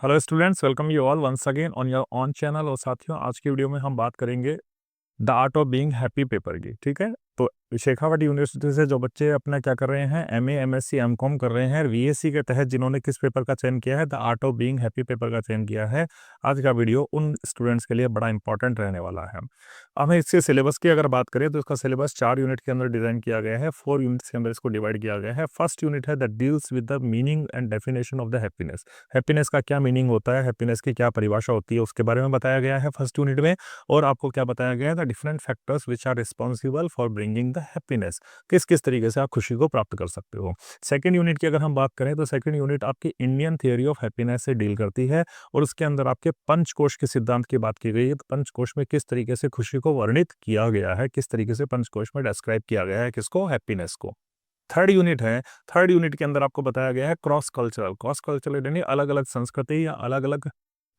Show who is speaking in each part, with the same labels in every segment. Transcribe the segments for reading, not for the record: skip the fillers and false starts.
Speaker 1: Hello students, welcome you all once again on your on channel. और साथियों, आज की वीडियो में हम बात करेंगे the art of being happy paper की। ठीक है, तो शेखावट यूनिवर्सिटी से जो बच्चे अपना क्या कर रहे हैं, एमए, एमएससी, एमकॉम कर रहे हैं, वीएससी के तहत जिन्होंने किस पेपर का चयन किया है, the art of being happy paper का चयन किया है, आज का वीडियो उन स्टूडेंट्स के लिए बड़ा इंपॉर्टेंट रहने वाला है। हमें इसके सिलेबस की अगर बात करें तो इसका सिलेबस 4 यूनिट के अंदर डिजाइन किया गया है, 4 यूनिट्स के अंदर इसको डिवाइड किया गया है। फर्स्ट यूनिट है that deals with the meaning and definition of the happiness. Happiness का क्या मीनिंग होता है, हैप्पीनेस की क्या परिभाषा होती है, उसके बारे में बताया गया है फर्स्ट यूनिट में। और आपको क्या बताया गया है, the different factors which are responsible for bringing the happiness. किस किस तरीके से आप खुशी को प्राप्त कर सकते हो। सेकंड यूनिट की अगर हम बात करें तो सेकंड यूनिट आपकी इंडियन थियोरी ऑफ हैप्पीनेस से डील करती है और उसके अंदर आपके पंचकोश के सिद्धांत की बात की गई है। तो पंचकोश में किस तरीके से खुशी को वर्णित किया गया है, किस तरीके से पंचकोश में डिस्क्राइब किया गया है किसको, हैप्पीनेस को। थर्ड यूनिट है, थर्ड यूनिट के अंदर आपको बताया गया है क्रॉस कल्चरल यानी अलग अलग संस्कृति या अलग अलग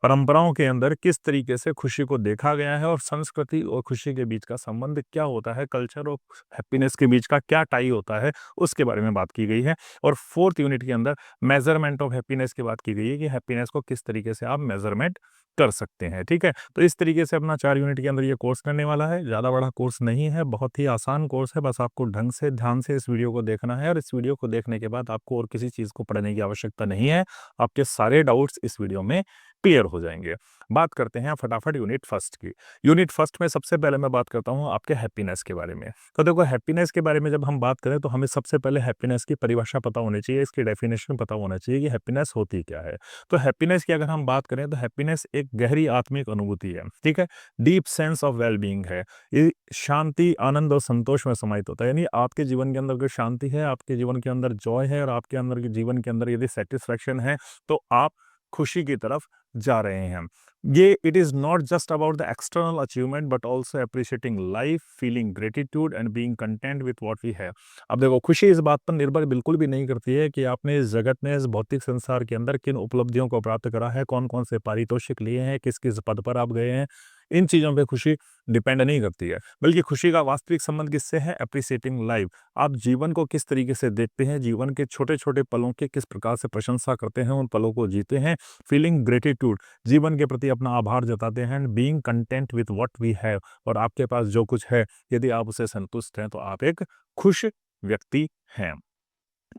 Speaker 1: परंपराओं के अंदर किस तरीके से खुशी को देखा गया है और संस्कृति और खुशी के बीच का संबंध क्या होता है, कल्चर और हैप्पीनेस के बीच का क्या टाई होता है, उसके बारे में बात की गई है। और फोर्थ यूनिट के अंदर मेजरमेंट ऑफ हैप्पीनेस की बात की गई है कि हैप्पीनेस को किस तरीके से आप मेजरमेंट कर सकते हैं। ठीक है, तो इस तरीके से अपना 4 यूनिट के अंदर ये कोर्स करने वाला है। ज़्यादा बड़ा कोर्स नहीं है, बहुत ही आसान कोर्स है। बस आपको ढंग से ध्यान से इस वीडियो को देखना है और इस वीडियो को देखने के बाद आपको और किसी चीज़ को पढ़ने की आवश्यकता नहीं है। आपके सारे डाउट्स इस वीडियो में क्लियर हो जाएंगे। बात करते हैं फटाफट यूनिट फर्स्ट की। यूनिट फर्स्ट में सबसे पहले मैं बात करता हूँ आपके हैप्पीनेस के बारे में। तो देखो, हैप्पीनेस के बारे में जब हम बात करें तो हमें सबसे पहले हैप्पीनेस की परिभाषा पता होनी चाहिए, इसकी डेफिनेशन पता होना चाहिए कि हैप्पीनेस होती क्या है। तो हैप्पीनेस की अगर हम बात करें तो हैप्पीनेस एक गहरी आत्मिक अनुभूति है। ठीक है, deep sense of well being है। ये शांति, आनंद और संतोष में समाहित होता है। यानी आपके जीवन के अंदर कोई शांति है, आपके जीवन के अंदर जॉय है और आपके अंदर के जीवन के अंदर यदि सेटिस्फैक्शन है तो आप खुशी की तरफ जा रहे हैं। ये it is not just about the external achievement but also appreciating life, feeling gratitude and being content with what we have. अब देखो, खुशी इस बात पर निर्भर बिल्कुल भी नहीं करती है कि आपने इस जगत में, इस भौतिक संसार के अंदर किन उपलब्धियों को प्राप्त करा है, कौन कौन से पारितोषिक लिए हैं, किस किस पद पर आप गए हैं। इन चीज़ों पे खुशी डिपेंड नहीं करती है, बल्कि खुशी का वास्तविक संबंध किससे है, अप्रिशिएटिंग लाइफ। आप जीवन को किस तरीके से देखते हैं, जीवन के छोटे छोटे पलों के किस प्रकार से प्रशंसा करते हैं, उन पलों को जीते हैं। फीलिंग ग्रेटिट्यूड, जीवन के प्रति अपना आभार जताते हैं। And being content with what we have, और आपके पास जो कुछ है यदि आप उसे संतुष्ट हैं तो आप एक खुश व्यक्ति हैं।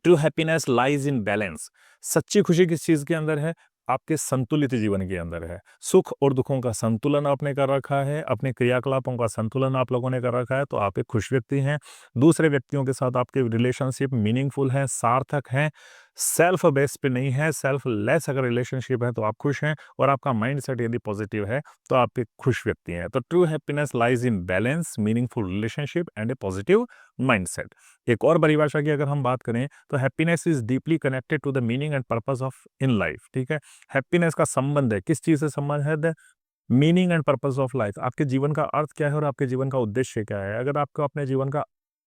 Speaker 1: True happiness lies in balance. सच्ची खुशी किस चीज के अंदर है, आपके संतुलित जीवन के अंदर है। सुख और दुखों का संतुलन आपने कर रखा है, अपने क्रियाकलापों का संतुलन आप लोगों ने कर रखा है तो आप एक खुश व्यक्ति हैं। दूसरे व्यक्तियों के साथ आपके रिलेशनशिप मीनिंगफुल हैं, सार्थक हैं, सेल्फ बेस पे नहीं है, सेल्फ लेस अगर रिलेशनशिप है तो आप खुश हैं। और आपका माइंड सेट यदि पॉजिटिव है तो आप एक खुश व्यक्ति हैं। तो true happiness lies in balance, meaningful relationship and a positive mindset. एक और परिभाषा की अगर हम बात करें तो happiness is deeply connected to the meaning and purpose of in life. ठीक है, हैप्पीनेस का संबंध है, किस चीज से संबंध है, the meaning and purpose of life. आपके जीवन का अर्थ क्या है और आपके जीवन का उद्देश्य क्या है। अगर आपको अपने जीवन का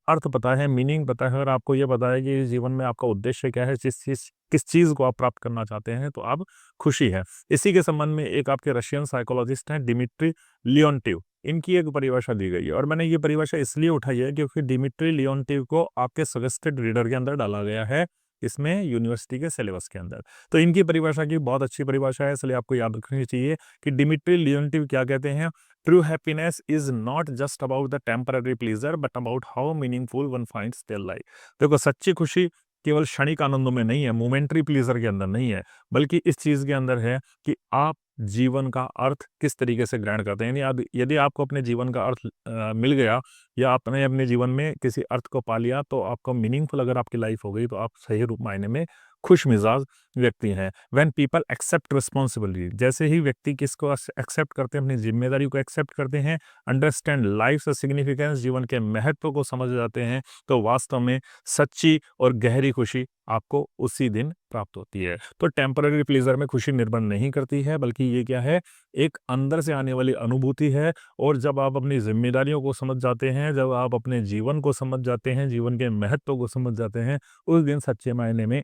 Speaker 1: अर्थ पता है, मीनिंग पता है और आपको ये पता है कि जीवन में आपका उद्देश्य क्या है, किस चीज को आप प्राप्त करना चाहते हैं, तो आप खुशी है। इसी के संबंध में एक आपके रशियन साइकोलॉजिस्ट हैं डिमिट्री लियोन्टिव, इनकी एक परिभाषा दी गई है। और मैंने ये परिभाषा इसलिए उठाई है क्योंकि डिमिट्री लियोन्टिव को आपके सजेस्टेड रीडर के अंदर डाला गया है, इसमें यूनिवर्सिटी के सिलेबस के अंदर। तो इनकी परिभाषा की बहुत अच्छी परिभाषा है, इसलिए आपको याद रखनी चाहिए कि डिमिट्री लियोन्टिव क्या कहते हैं। True happiness is not just about the temporary pleaser but about how meaningful one finds their life. देखो, सच्ची खुशी केवल क्षणिक आनंदों में नहीं है, मोमेंट्री प्लीजर के अंदर नहीं है, बल्कि इस चीज के अंदर है कि आप जीवन का अर्थ किस तरीके से ग्रहण करते हैं। यानी यदि आपको अपने जीवन का अर्थ मिल गया या आपने अपने जीवन में किसी अर्थ को पा लिया तो आपको मीनिंगफुल अगर आपकी लाइफ हो गई तो आप सही रूप मायने में खुश मिजाज व्यक्ति हैं। व्हेन पीपल एक्सेप्ट रिस्पॉन्सिबिलिटी, जैसे ही व्यक्ति किसको एक्सेप्ट करते हैं, अपनी जिम्मेदारी को एक्सेप्ट करते हैं, अंडरस्टैंड लाइफ सिग्निफिकेंस, जीवन के महत्व को समझ जाते हैं, तो वास्तव में सच्ची और गहरी खुशी आपको उसी दिन प्राप्त होती है। तो टेम्पररी प्लेजर में खुशी निर्भर नहीं करती है, बल्कि ये क्या है, एक अंदर से आने वाली अनुभूति है। और जब आप अपनी जिम्मेदारियों को समझ जाते हैं, जब आप अपने जीवन को समझ जाते हैं, जीवन के महत्व को समझ जाते हैं, उस दिन सच्चे मायने में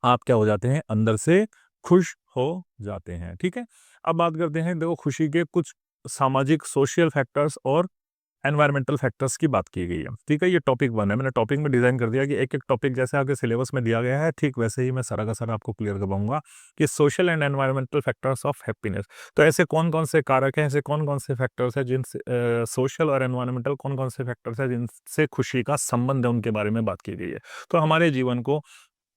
Speaker 1: आप क्या हो जाते हैं, अंदर से खुश हो जाते हैं। ठीक है, अब बात करते हैं, देखो, खुशी के कुछ सामाजिक सोशल फैक्टर्स और एनवायरमेंटल फैक्टर्स की बात की गई है। ठीक है, ये टॉपिक 1 है। मैंने टॉपिक में डिज़ाइन कर दिया कि एक-एक टॉपिक जैसे आपके सिलेबस में दिया गया है, ठीक वैसे ही मैं सारा का सारा आपको क्लियर करवाऊँगा कि social and environmental factors of happiness. तो ऐसे कौन-कौन से कारक हैं, ऐसे कौन-कौन से फैक्टर्स हैं जिनसे सोशल और एनवायरमेंटल कौन-कौन से फैक्टर्स हैं जिनसे खुशी का संबंध है, उनके बारे में बात की गई है। तो हमारे जीवन को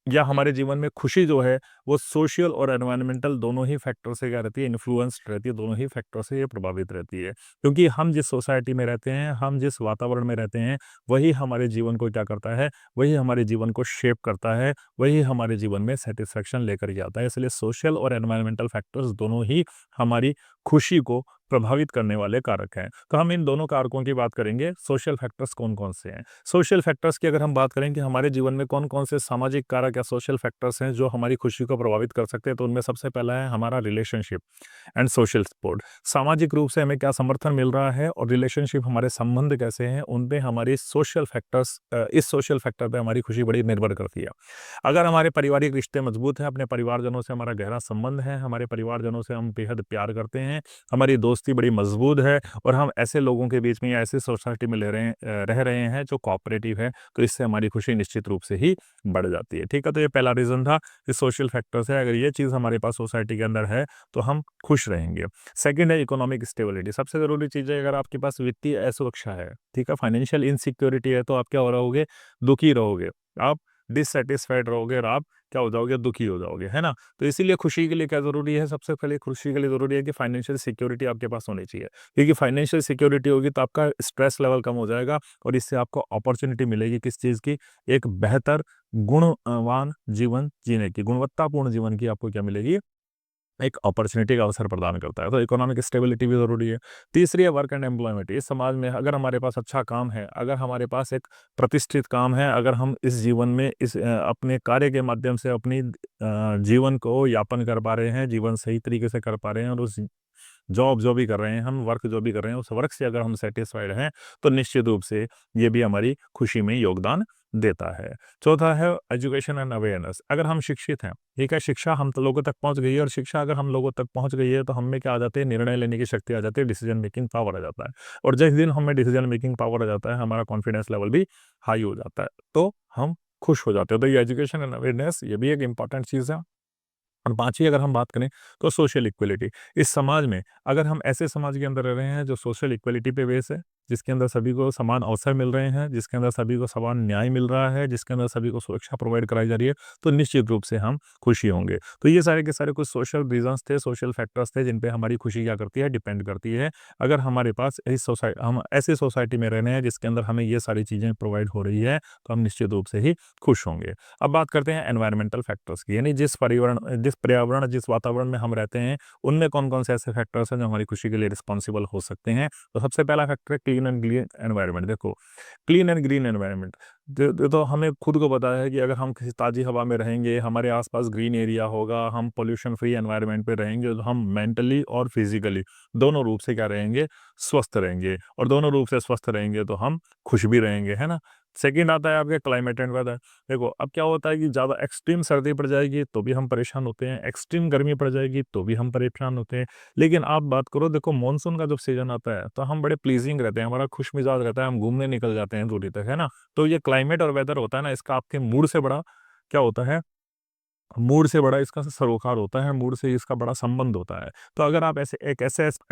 Speaker 1: या हमारे जीवन में खुशी जो है वो सोशल और एनवायरमेंटल दोनों ही फैक्टर से क्या रहती है, इन्फ्लुएंस्ड रहती है, दोनों ही फैक्टर से ये प्रभावित रहती है। क्योंकि हम जिस सोसाइटी में रहते हैं, हम जिस वातावरण में रहते हैं, वही हमारे जीवन को क्या करता है, वही हमारे जीवन को शेप करता है, वही हमारे जीवन में सेटिस्फैक्शन लेकर के आता है। इसलिए सोशल और एनवायरमेंटल फैक्टर्स दोनों ही हमारी खुशी को प्रभावित करने वाले कारक हैं। तो हम इन दोनों कारकों की बात करेंगे। सोशल फैक्टर्स कौन-कौन से हैं? सोशल फैक्टर्स की अगर हम बात करें कि हमारे जीवन में कौन-कौन से सामाजिक कारक या सोशल फैक्टर्स हैं जो हमारी खुशी को प्रभावित कर सकते हैं, तो उनमें सबसे पहला है हमारा रिलेशनशिप एंड सोशल सपोर्ट। सामाजिक रूप से हमें क्या समर्थन मिल रहा है और रिलेशनशिप हमारे संबंध कैसे हैं, उन पे हमारी सोशल फैक्टर्स इस सोशल फैक्टर पे हमारी खुशी बड़ी निर्भर करती है। अगर हमारे पारिवारिक रिश्ते मजबूत हैं, अपने परिवारजनों से हमारा गहरा संबंध है, हमारे परिवारजनों से हम बेहद प्यार करते हैं, हमारी दोस्ती बड़ी मजबूत है और हम ऐसे लोगों के बीच में या ऐसी सोसाइटी में रह रहे हैं जो कोऑपरेटिव है, तो इससे हमारी खुशी निश्चित रूप से ही बढ़ जाती है। ठीक है, तो ये पहला रीज़न था कि सोशल फैक्टर्स है, अगर ये चीज़ हमारे पास सोसाइटी के अंदर है, तो हम खुश रहेंगे। सेकंड है इकोनॉमिक स्टेबिलिटी। सबसे ज़रूरी चीज़ है, अगर आपके पास वित्तीय असुरक्षा है, ठीक है, फाइनेंशियल इनसिक्योरिटी है, तो आप क्या हो रहोगे, दुखी रहोगे। आप डिससैटिस्फाइड रहोगे और आप क्या हो जाओगे, दुखी हो जाओगे, है ना? तो इसीलिए खुशी के लिए क्या ज़रूरी है, सबसे पहले खुशी के लिए ज़रूरी है कि फाइनेंशियल सिक्योरिटी आपके पास होनी चाहिए। क्योंकि फाइनेंशियल सिक्योरिटी होगी तो आपका स्ट्रेस लेवल कम हो जाएगा और इससे आपको अपॉर्च्युनिटी मिलेगी किस चीज़ की, एक बेहतर गुणवान जीवन जीने की, गुणवत्तापूर्ण जीवन की आपको क्या मिलेगी, एक अपॉर्च्युनिटी का अवसर प्रदान करता है। तो इकोनॉमिक स्टेबिलिटी भी ज़रूरी है। तीसरी है वर्क एंड एम्प्लॉयमेंट। इस समाज में अगर हमारे पास अच्छा काम है, अगर हमारे पास एक प्रतिष्ठित काम है, अगर हम इस जीवन में अपने कार्य के माध्यम से अपनी जीवन को यापन कर पा रहे हैं, जीवन सही तरीके से कर पा रहे हैं और उस जॉब जो भी कर रहे हैं, हम वर्क जो भी कर रहे हैं, उस वर्क से अगर हम सैटिस्फाइड हैं, तो निश्चित रूप से ये भी हमारी खुशी में योगदान देता है। चौथा है एजुकेशन एंड अवेयरनेस। अगर हम शिक्षित हैं, ठीक है, शिक्षा हम तो लोगों तक पहुँच गई है और शिक्षा अगर हम लोगों तक पहुँच गई है, तो हम में क्या आ जाती है, निर्णय लेने की शक्ति आ जाती है, डिसीजन मेकिंग पावर आ जाता है। और जिस दिन हमें डिसीजन मेकिंग पावर आ जाता है, हमारा कॉन्फिडेंस लेवल भी हाई हो जाता है, तो हम खुश हो जाते हैं। तो ये एजुकेशन एंड अवेयरनेस ये भी एक इम्पॉर्टेंट चीज़ है। और 5वीं अगर हम बात करें तो सोशल इक्वलिटी। इस समाज में अगर हम ऐसे समाज के अंदर रह रहे हैं जो सोशल इक्वलिटी पे बेस है, जिसके अंदर सभी को समान अवसर मिल रहे हैं, जिसके अंदर सभी को समान न्याय मिल रहा है, जिसके अंदर सभी को सुरक्षा प्रोवाइड कराई जा रही है, तो निश्चित रूप से हम खुशी होंगे। तो ये सारे के सारे कुछ सोशल रीज़न्स थे, सोशल फैक्टर्स थे जिन पे हमारी खुशी क्या करती है, डिपेंड करती है। अगर हमारे पास हम ऐसी सोसाइटी में रह रहे हैं जिसके अंदर हमें ये सारी चीज़ें प्रोवाइड हो रही है, तो हम निश्चित रूप से ही खुश होंगे। अब बात करते हैं एनवायरमेंटल फैक्टर्स की, यानी जिस पर्यावरण, जिस वातावरण में हम रहते हैं, उनमें कौन-कौन से ऐसे फैक्टर्स हैं जो हमारी खुशी के लिए रिस्पॉन्सिबल हो सकते हैं। तो सबसे पहला फैक्टर है क्लीन एंड ग्रीन एनवायरनमेंट। देखो, क्लीन एंड ग्रीन एनवायरनमेंट तो हमें खुद को पता है कि अगर हम किसी ताज़ी हवा में रहेंगे, हमारे आस-पास ग्रीन एरिया होगा, हम पॉल्यूशन फ्री एनवायरनमेंट पे रहेंगे, तो हम मेंटली और फिज़िकली दोनों रूप से क्या रहेंगे, स्वस्थ रहेंगे और दोनों रूप से स्वस्थ रहेंगे तो हम खुश भी रहेंगे, है ना? सेकंड आता है आपके क्लाइमेट एंड वेदर। देखो, अब क्या होता है कि ज़्यादा एक्सट्रीम सर्दी पड़ जाएगी तो भी हम परेशान होते हैं, एक्सट्रीम गर्मी पड़ जाएगी तो भी हम परेशान होते हैं। लेकिन आप बात करो, देखो मानसून का जब सीज़न आता है तो हम बड़े प्लीज़िंग रहते हैं, हमारा खुशमिज़ाज रहता है, हम घूमने निकल जाते हैं दूरी तक, है ना? तो ये क्लाइमेट और वेदर होता है ना, इसका आपके मूड से बड़ा क्या होता है, मूड से बड़ा इसका सरोकार होता है, मूड से इसका बड़ा संबंध होता है। तो अगर आप ऐसे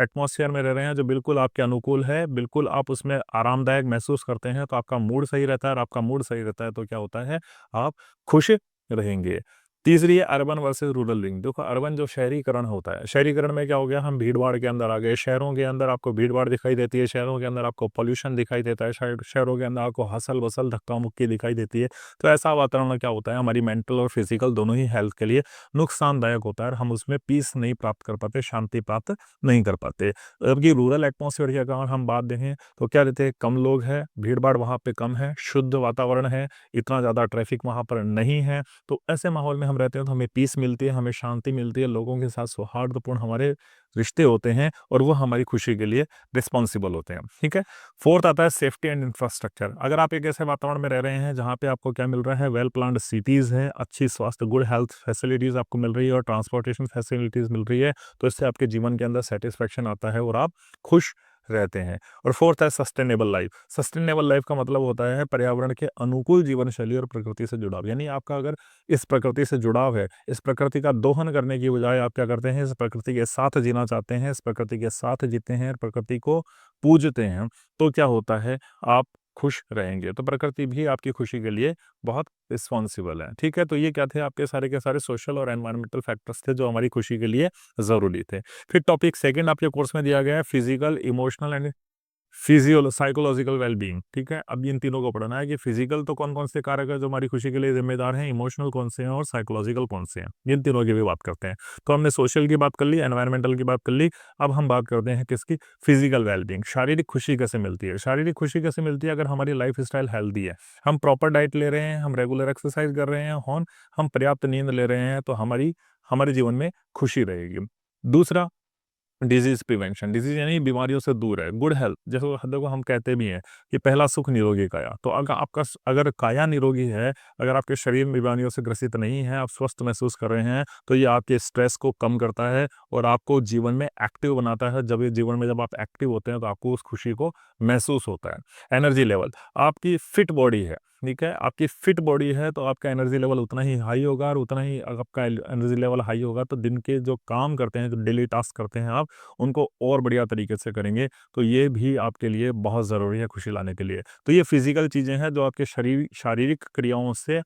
Speaker 1: एटमॉस्फेयर में रह रहे हैं जो बिल्कुल आपके अनुकूल है, बिल्कुल आप उसमें आरामदायक महसूस करते हैं, तो आपका मूड सही रहता है और आपका मूड सही रहता है तो क्या होता है, आप खुश रहेंगे। तीसरी है अर्बन वर्सेस रूरल लिंक। देखो, अर्बन जो शहरीकरण होता है, शहरीकरण में क्या हो गया, हम भीड़-भाड़ के अंदर आ गए। शहरों के अंदर आपको भीड़-भाड़ दिखाई देती है, शहरों के अंदर आपको पॉल्यूशन दिखाई देता है, शहरों के अंदर आपको हसल-बसल, धक्का-मुक्की दिखाई देती है। तो ऐसा वातावरण क्या होता है, हमारी मेंटल और फिजिकल दोनों ही हेल्थ के लिए नुकसानदायक होता है और हम उसमें पीस नहीं प्राप्त कर पाते, शांति प्राप्त नहीं कर पाते। जबकि रूरल एटमॉस्फेयर की अगर हम बात देखें तो क्या रहते हैं, कम लोग हैं, भीड़-भाड़ वहाँ पे कम है, शुद्ध वातावरण है, इतना ज़्यादा ट्रैफिक वहाँ पर नहीं है। तो ऐसे माहौल में हम रहते हैं तो हमें पीस मिलती है, हमें शांति मिलती है, लोगों के साथ सौहार्दपूर्ण हमारे रिश्ते होते हैं और वो हमारी खुशी के लिए रिस्पॉन्सिबल होते हैं। ठीक है? फोर्थ आता है सेफ्टी एंड इंफ्रास्ट्रक्चर। अगर आप एक ऐसे वातावरण में रह रहे हैं जहाँ पे आपको क्या मिल रहा है, वेल प्लान्ड सिटीज़ हैं, अच्छी स्वास्थ्य, गुड हेल्थ फैसिलिटीज़ आपको मिल रही है और ट्रांसपोर्टेशन फैसिलिटीज़ मिल रही है, तो इससे आपके जीवन के अंदर सैटिस्फैक्शन आता है और आप खुश रहते हैं। और फोर्थ है सस्टेनेबल लाइफ। सस्टेनेबल लाइफ का मतलब होता है पर्यावरण के अनुकूल जीवन शैली और प्रकृति से जुड़ाव। यानी आपका अगर इस प्रकृति से जुड़ाव है, इस प्रकृति का दोहन करने की बजाय आप क्या करते हैं, इस प्रकृति के साथ जीना चाहते हैं, इस प्रकृति के साथ जीते हैं, प्रकृति को पूजते हैं, तो क्या होता है, आप खुश रहेंगे। तो प्रकृति भी आपकी खुशी के लिए बहुत रिस्पॉन्सिबल है। ठीक है, तो ये क्या थे, आपके सारे के सारे सोशल और एनवायरमेंटल फैक्टर्स थे जो हमारी खुशी के लिए ज़रूरी थे। फिर टॉपिक सेकंड आपके कोर्स में दिया गया है physical, emotional and psychological wellbeing. ठीक है, अब इन तीनों को पढ़ना है कि फिजिकल तो कौन कौन से कारक है जो हमारी खुशी के लिए जिम्मेदार हैं, इमोशनल कौन से हैं और साइकोलॉजिकल कौन से हैं, इन तीनों की भी बात करते हैं। तो हमने सोशल की बात कर ली, एनवायरमेंटल की बात कर ली, अब हम बात करते हैं किसकी, फिजिकल वेलबींग। शारीरिक खुशी कैसे मिलती है, शारीरिक खुशी कैसे मिलती है, अगर हमारी लाइफ स्टाइल हेल्दी है, हम प्रॉपर डाइट ले रहे हैं, हम रेगुलर एक्सरसाइज कर रहे हैं, हम पर्याप्त नींद ले रहे हैं, तो हमारे जीवन में खुशी रहेगी। दूसरा, डिजीज प्रिवेंशन, डिजीज यानी बीमारियों से दूर है। गुड हेल्थ, जैसे देखो हम कहते भी हैं कि पहला सुख निरोगी काया। तो अगर काया निरोगी है, अगर आपके शरीर में बीमारियों से ग्रसित नहीं है, आप स्वस्थ महसूस कर रहे हैं, तो ये आपके स्ट्रेस को कम करता है और आपको जीवन में एक्टिव बनाता है। जब आप एक्टिव होते हैं तो आपको उस खुशी को महसूस होता है। एनर्जी लेवल, आपकी फिट बॉडी है, ठीक है, आपकी फिट बॉडी है तो आपका एनर्जी लेवल उतना ही हाई होगा, और उतना ही आपका एनर्जी लेवल हाई होगा तो दिन के जो काम करते हैं, जो डेली टास्क करते हैं आप, उनको और बढ़िया तरीके से करेंगे। तो ये भी आपके लिए बहुत ज़रूरी है खुशी लाने के लिए। तो ये फिजिकल चीज़ें हैं जो आपके शारीरिक क्रियाओं से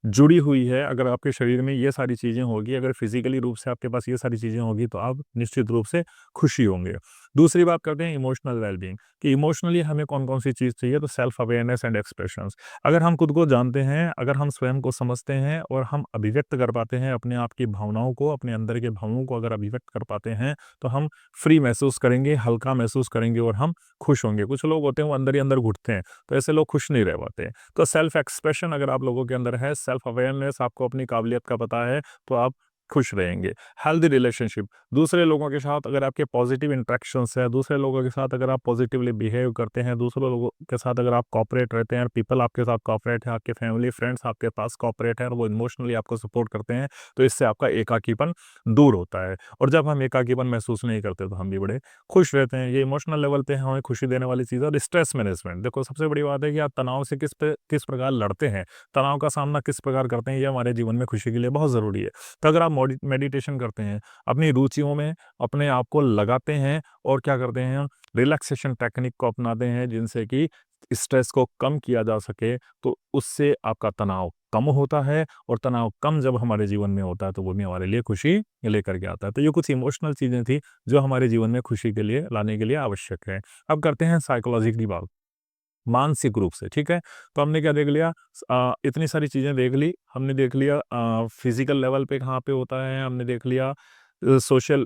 Speaker 1: जुड़ी हुई है। अगर आपके शरीर में ये सारी चीज़ें होगी, अगर फिजिकली रूप से आपके पास ये सारी चीज़ें होगी, तो आप निश्चित रूप से खुशी होंगे। दूसरी बात करते हैं इमोशनल वेलबींग, कि इमोशनली हमें कौन-कौन सी चीज़ चाहिए, तो सेल्फ अवेयरनेस एंड एक्सप्रेशंस। अगर हम खुद को जानते हैं, अगर हम स्वयं को समझते हैं और हम अभिव्यक्त कर पाते हैं अपने आप की भावनाओं को, अपने अंदर के भावों को अगर अभिव्यक्त कर पाते हैं, तो हम फ्री महसूस करेंगे, हल्का महसूस करेंगे और हम खुश होंगे। कुछ लोग होते हैं वो अंदर ही अंदर घुटते हैं, तो ऐसे लोग खुश नहीं रह पाते। तो सेल्फ एक्सप्रेशन अगर आप लोगों के अंदर है, सेल्फ अवेयरनेस, आपको अपनी काबिलियत का पता है, तो आप खुश रहेंगे। हेल्दी रिलेशनशिप, दूसरे लोगों के साथ अगर आपके पॉजिटिव इंटरेक्शंस है, दूसरे लोगों के साथ अगर आप पॉजिटिवली बिहेव करते हैं, दूसरे लोगों के साथ अगर आप कोऑपरेट रहते हैं, पीपल आपके साथ कोऑपरेट है, आपके फैमिली फ्रेंड्स आपके पास कोऑपरेट है और वो इमोशनली आपको सपोर्ट करते हैं, तो इससे आपका एकाकीपन दूर होता है। और जब हम एकाकीपन महसूस नहीं करते तो हम भी बड़े खुश रहते हैं। ये इमोशनल लेवल पे हमें खुशी देने वाली चीज़ है। और स्ट्रेस मैनेजमेंट, देखो सबसे बड़ी बात है कि आप तनाव से किस प्रकार लड़ते हैं, तनाव का सामना किस प्रकार करते हैं, ये हमारे जीवन में खुशी के लिए बहुत ज़रूरी है। तो अगर आप मेडिटेशन करते हैं, अपनी रुचियों में अपने आप को लगाते हैं और क्या करते हैं, रिलैक्सेशन टेक्निक को अपनाते हैं जिनसे कि स्ट्रेस को कम किया जा सके, तो उससे आपका तनाव कम होता है। और तनाव कम जब हमारे जीवन में होता है तो वो भी हमारे लिए खुशी लेकर के आता है। तो ये कुछ इमोशनल चीज़ें थी जो हमारे जीवन में खुशी के लिए लाने के लिए आवश्यक है। अब करते हैं साइकोलॉजी की बात, मानसिक रूप से, ठीक है? तो हमने क्या देख लिया, इतनी सारी चीज़ें देख ली। हमने देख लिया फिज़िकल लेवल पे कहाँ पे होता है, हमने देख लिया सोशल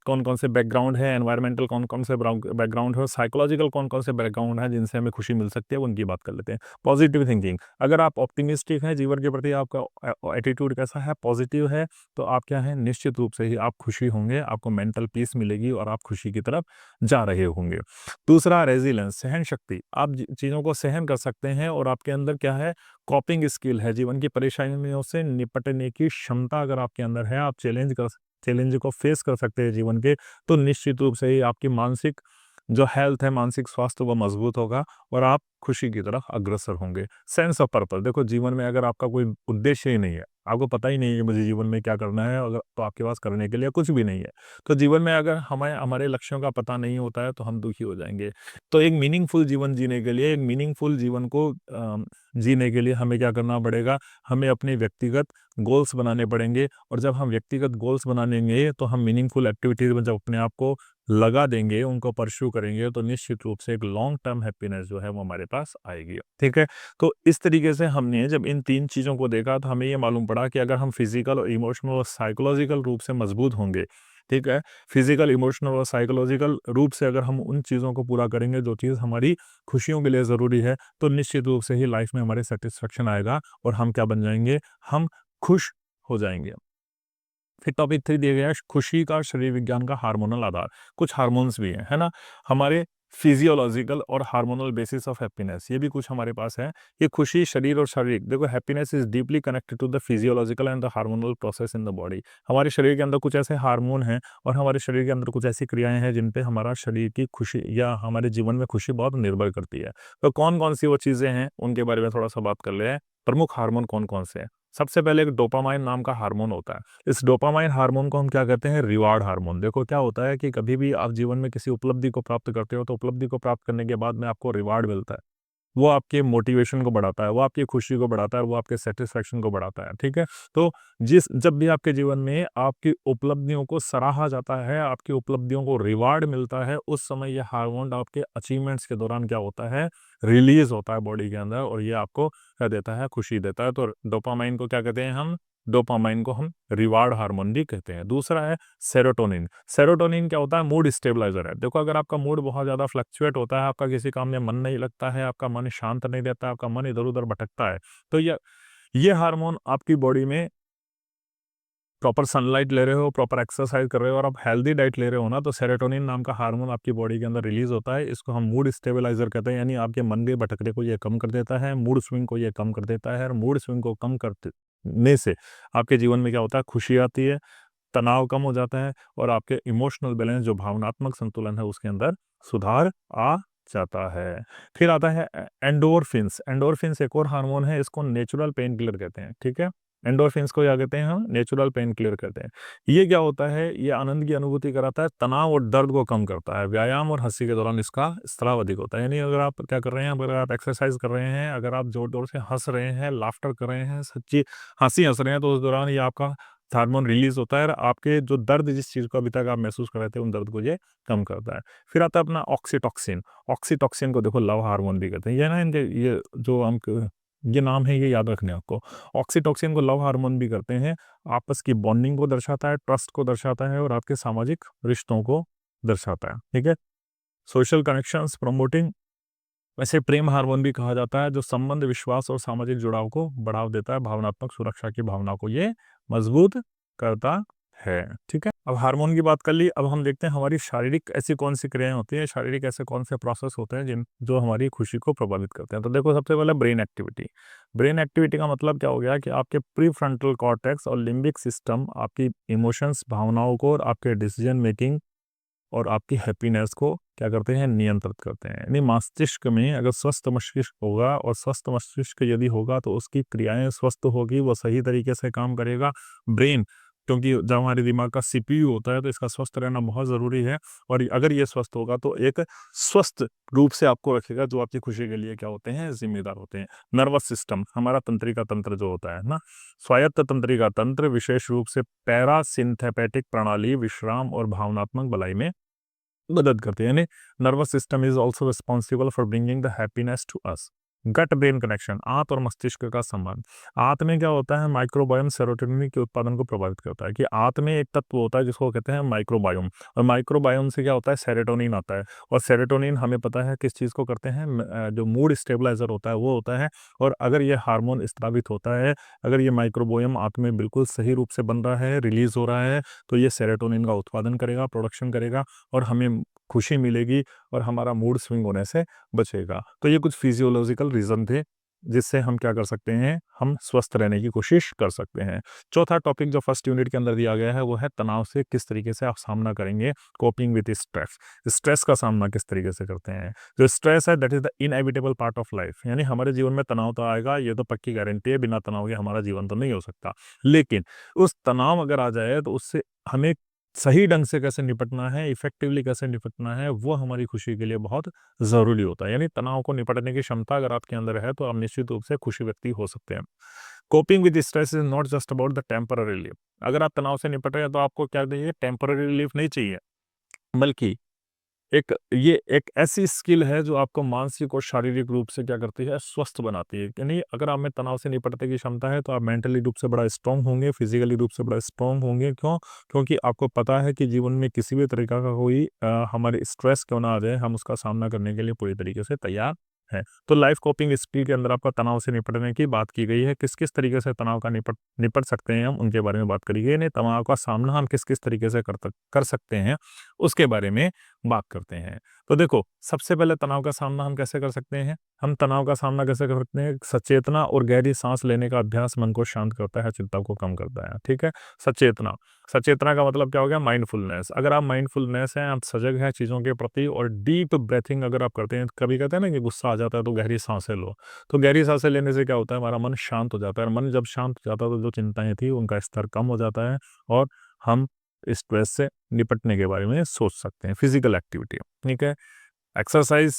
Speaker 1: कौन-कौन से बैकग्राउंड है, एनवायरमेंटल कौन-कौन से बैकग्राउंड है, और साइकोलॉजिकल कौन-कौन से बैकग्राउंड है जिनसे हमें खुशी मिल सकती है, उनकी बात कर लेते हैं। पॉजिटिव थिंकिंग, अगर आप ऑप्टिमिस्टिक हैं, जीवन के प्रति आपका एटीट्यूड कैसा है, पॉजिटिव है, तो आप क्या हैं, निश्चित रूप से ही आप खुशी होंगे, आपको मेंटल पीस मिलेगी और आप खुशी की तरफ जा रहे होंगे। दूसरा रेज़िलेंस, सहन शक्ति, आप चीज़ों को सहन कर सकते हैं और आपके अंदर क्या है, कॉपिंग स्किल है, जीवन की परेशानियों से निपटने की क्षमता अगर आपके अंदर है, आप चैलेंज को फेस कर सकते हैं जीवन के, तो निश्चित रूप से ही आपकी मानसिक जो हेल्थ है, मानसिक स्वास्थ्य वो मजबूत होगा और आप खुशी की तरफ अग्रसर होंगे। सेंस ऑफ पर्पस, देखो जीवन में अगर आपका कोई उद्देश्य ही नहीं है, आपको पता ही नहीं है कि मुझे जीवन में क्या करना है, अगर तो आपके पास करने के लिए कुछ भी नहीं है। तो जीवन में अगर हमें हमारे लक्ष्यों का पता नहीं होता है तो हम दुखी हो जाएँगे। तो एक मीनिंगफुल जीवन जीने के लिए, एक मीनिंगफुल जीवन को जीने के लिए हमें क्या करना पड़ेगा, हमें अपने व्यक्तिगत गोल्स बनाने पड़ेंगे। और जब हम व्यक्तिगत गोल्स बनाएँगे तो हम मीनिंगफुल एक्टिविटीज़ में जब अपने आप को लगा देंगे, उनको परस्यू करेंगे, तो निश्चित रूप से एक लॉन्ग टर्म हैप्पीनेस जो है वो हमारे पास आएगी। ठीक है? तो इस तरीके से हमने जब इन 3 चीज़ों को देखा तो हमें ये मालूम पड़ा कि अगर हम फिज़िकल और इमोशनल और साइकोलॉजिकल रूप से मजबूत होंगे, ठीक है? फिज़िकल, इमोशनल और साइकोलॉजिकल रूप से अगर हम उन चीज़ों को पूरा करेंगे जो चीज़ हमारी खुशियों के लिए ज़रूरी है, तो निश्चित रूप से ही लाइफ़ में हमारे सैटिस्फैक्शन आएगा और हम क्या बन जाएँगे, हम खुश हो जाएँगे। फिर टॉपिक 3 दिया गया है खुशी का शरीर विज्ञान का हार्मोनल आधार। कुछ हार्मोन्स भी हैं, है ना? हमारे फिजियोलॉजिकल और हार्मोनल बेसिस ऑफ हैप्पीनेस, ये भी कुछ हमारे पास है। ये खुशी शरीर और शारीरिक, देखो happiness is deeply connected to the physiological and the hormonal process in the body. हमारे शरीर के अंदर कुछ ऐसे हार्मोन हैं और हमारे शरीर के अंदर कुछ ऐसी क्रियाएं हैं जिन पे हमारा शरीर की खुशी या हमारे जीवन में खुशी बहुत निर्भर करती है। तो कौन कौन सी वो चीज़ें हैं उनके बारे में थोड़ा सा बात कर ले हैं। प्रमुख हार्मोन कौन कौन से हैं। सबसे पहले एक डोपामाइन नाम का हार्मोन होता है। इस डोपामाइन हार्मोन को हम क्या कहते हैं, रिवार्ड हार्मोन। देखो क्या होता है कि कभी भी आप जीवन में किसी उपलब्धि को प्राप्त करते हो तो उपलब्धि को प्राप्त करने के बाद में आपको रिवार्ड मिलता है। वो आपके मोटिवेशन को बढ़ाता है, वो आपकी खुशी को बढ़ाता है, वो आपके सेटिस्फैक्शन को बढ़ाता है, ठीक है। तो जब भी आपके जीवन में आपकी उपलब्धियों को सराहा जाता है, आपकी उपलब्धियों को रिवार्ड मिलता है, उस समय ये हार्मोन आपके अचीवमेंट्स के दौरान क्या होता है, रिलीज होता है बॉडी के अंदर और ये आपको क्या देता है, खुशी देता है। तो डोपामाइन को क्या कहते हैं हम, डोपामाइन को हम रिवार्ड हार्मोन भी कहते हैं। दूसरा है सेरोटोनिन। सेरोटोनिन क्या होता है, मूड स्टेबलाइजर है। देखो अगर आपका मूड बहुत ज़्यादा फ्लक्चुएट होता है, आपका किसी काम में मन नहीं लगता है, आपका मन शांत नहीं रहता, आपका मन इधर-उधर भटकता है, तो ये हार्मोन आपकी बॉडी में प्रॉपर सनलाइट ले रहे हो, प्रॉपर एक्सरसाइज कर रहे हो और आप हेल्दी डाइट ले रहे हो ना, तो सेरोटोनिन नाम का हार्मोन आपकी बॉडी के अंदर रिलीज होता है। इसको हम मूड स्टेबलाइजर कहते हैं, यानी आपके मन के भटकने को ये कम कर देता है, मूड स्विंग को ये कम कर देता है और मूड स्विंग को कम करने से आपके जीवन में क्या होता है, खुशी आती है, तनाव कम हो जाता है और आपके इमोशनल बैलेंस, जो भावनात्मक संतुलन है, उसके अंदर सुधार आ जाता है। फिर आता है एंडोर्फिन्स। एंडोर्फिन्स एक और हार्मोन है, इसको नेचुरल पेन किलर कहते हैं, ठीक है। एंडोर्फिन्स को क्या कहते हैं हम, नेचुरल पेन किलर कहते हैं। ये क्या होता है, ये आनंद की अनुभूति कराता है, तनाव और दर्द को कम करता है। व्यायाम और हंसी के दौरान इसका स्राव अधिक होता है। यानी अगर आप क्या कर रहे हैं, अगर आप एक्सरसाइज कर रहे हैं, अगर आप जोर जोर से हंस रहे हैं, लाफ्टर कर रहे हैं, सच्ची हंसी हंस रहे हैं, तो उस दौरान ये आपका हार्मोन रिलीज होता है और आपके जो दर्द, जिस चीज़ को अभी तक आप महसूस कर रहे थे, उन दर्द को ये कम करता है। फिर आता है अपना ऑक्सीटॉक्सिन। ऑक्सीटॉक्सिन को देखो लव हार्मोन भी कहते हैं। ये ना इनके ये जो हम ये नाम है, ये याद रखने हैं आपको। ऑक्सीटॉक्सिन को लव हार्मोन भी करते हैं। आपस की बॉन्डिंग को दर्शाता है, ट्रस्ट को दर्शाता है और आपके सामाजिक रिश्तों को दर्शाता है, ठीक है। सोशल कनेक्शंस प्रमोटिंग, वैसे प्रेम हार्मोन भी कहा जाता है, जो संबंध, विश्वास और सामाजिक जुड़ाव को बढ़ावा देता है। भावनात्मक सुरक्षा की भावना को ये मजबूत करता है, ठीक है। अब हार्मोन की बात कर ली, अब हम देखते हैं हमारी शारीरिक ऐसी कौन सी क्रियाएं होती हैं, शारीरिक ऐसे कौन से प्रोसेस होते हैं जो हमारी खुशी को प्रभावित करते हैं। तो देखो सबसे पहले ब्रेन एक्टिविटी। ब्रेन एक्टिविटी का मतलब क्या हो गया कि आपके प्री फ्रंटल कॉर्टेक्स और लिम्बिक सिस्टम आपकी इमोशंस, भावनाओं को और आपके डिसीजन मेकिंग और आपकी हैप्पीनेस को क्या करते हैं, नियंत्रित करते हैं। यानी मस्तिष्क में अगर स्वस्थ मस्तिष्क होगा और स्वस्थ मस्तिष्क यदि होगा तो उसकी क्रियाएं स्वस्थ होगी, वो सही तरीके से काम करेगा। ब्रेन, क्योंकि जब हमारे दिमाग का सीपीयू होता है तो इसका स्वस्थ रहना बहुत ज़रूरी है और अगर ये स्वस्थ होगा तो एक स्वस्थ रूप से आपको रखेगा, जो आपकी खुशी के लिए क्या होते हैं, जिम्मेदार होते हैं। नर्वस सिस्टम, हमारा तंत्रिका तंत्र जो होता है ना, स्वायत्त तंत्रिका तंत्र विशेष रूप से पैरासिम्पैथेटिक प्रणाली विश्राम और भावनात्मक भलाई में मदद करते हैं। यानी nervous system is also responsible for bringing the happiness to us. Gut brain connection, आंत और मस्तिष्क का संबंध। आंत में क्या होता है, माइक्रोबायोम सेरोटोनिन के उत्पादन को प्रभावित करता है। कि आंत में एक तत्व होता है जिसको कहते हैं माइक्रोबायोम, और माइक्रोबायोम से क्या होता है, सेरोटोनिन आता है। और सेरोटोनिन हमें पता है किस चीज़ को करते हैं, जो मूड स्टेबलाइजर होता है वो होता है। और अगर ये हार्मोन स्रावित होता है, अगर ये माइक्रोबायोम आंत में बिल्कुल सही रूप से बन रहा है, रिलीज हो रहा है, तो ये सेरोटोनिन का उत्पादन करेगा, प्रोडक्शन करेगा और हमें खुशी मिलेगी और हमारा मूड स्विंग होने से बचेगा। तो ये कुछ फिजियोलॉजिकल रीज़न थे जिससे हम क्या कर सकते हैं, हम स्वस्थ रहने की कोशिश कर सकते हैं। चौथा टॉपिक जो फर्स्ट यूनिट के अंदर दिया गया है वो है तनाव से किस तरीके से आप सामना करेंगे, कोपिंग विद स्ट्रेस। स्ट्रेस का सामना किस तरीके से करते हैं। जो स्ट्रेस है that is the inevitable part of life, यानी हमारे जीवन में तनाव तो आएगा, ये तो पक्की गारंटी है, बिना तनाव के हमारा जीवन तो नहीं हो सकता। लेकिन उस तनाव अगर आ जाए तो उससे हमें सही ढंग से कैसे निपटना है, इफेक्टिवली कैसे निपटना है, वो हमारी खुशी के लिए बहुत ज़रूरी होता है। यानी तनाव को निपटने की क्षमता अगर आपके अंदर है तो आप निश्चित रूप से खुशी व्यक्ति हो सकते हैं। Coping with stress is not just about the temporary relief. अगर आप तनाव से निपट रहे हैं तो आपको क्या चाहिए, टेम्पररी रिलीफ नहीं चाहिए, बल्कि एक ऐसी स्किल है जो आपको मानसिक और शारीरिक रूप से क्या करती है, स्वस्थ बनाती है। यानी अगर आप में तनाव से निपटने की क्षमता है तो आप मेंटली रूप से बड़ा स्ट्रांग होंगे, फिजिकली रूप से बड़ा स्ट्रांग होंगे। क्यों? क्योंकि आपको पता है कि जीवन में किसी भी तरीका का कोई हमारे स्ट्रेस क्यों ना आ जाए, हम उसका सामना करने के लिए पूरी तरीके से तैयार हैं। तो लाइफ कोपिंग स्किल के अंदर आपका तनाव से निपटने की बात की गई है। किस किस तरीके से तनाव का निपट सकते हैं हम, उनके बारे में बात करी गई है। तनाव का सामना हम किस किस तरीके से कर सकते हैं उसके बारे में बात करते हैं। तो देखो, सबसे पहले तनाव का सामना हम कैसे कर सकते हैं? हम तनाव का सामना कैसे कर सकते हैं? सचेतना और गहरी सांस लेने का अभ्यास मन को शांत करता है, चिंता को कम करता है। ठीक है? सचेतना, सचेतना का मतलब क्या हो गया? माइंडफुलनेस। अगर आप माइंडफुलनेस हैं, आप सजग हैं चीज़ों के प्रति और डीप ब्रीथिंग अगर आप करते हैं, कभी कहते हैं ना कि गुस्सा आ जाता है तो गहरी सांसें लो। तो गहरी सांसें लेने से क्या होता है? हमारा मन शांत हो जाता है और मन जब शांत हो जाता है तो जो चिंताएँ थी उनका स्तर कम हो जाता है और हम स्ट्रेस से निपटने के बारे में सोच सकते हैं। फिजिकल एक्टिविटी, ठीक है? एक्सरसाइज,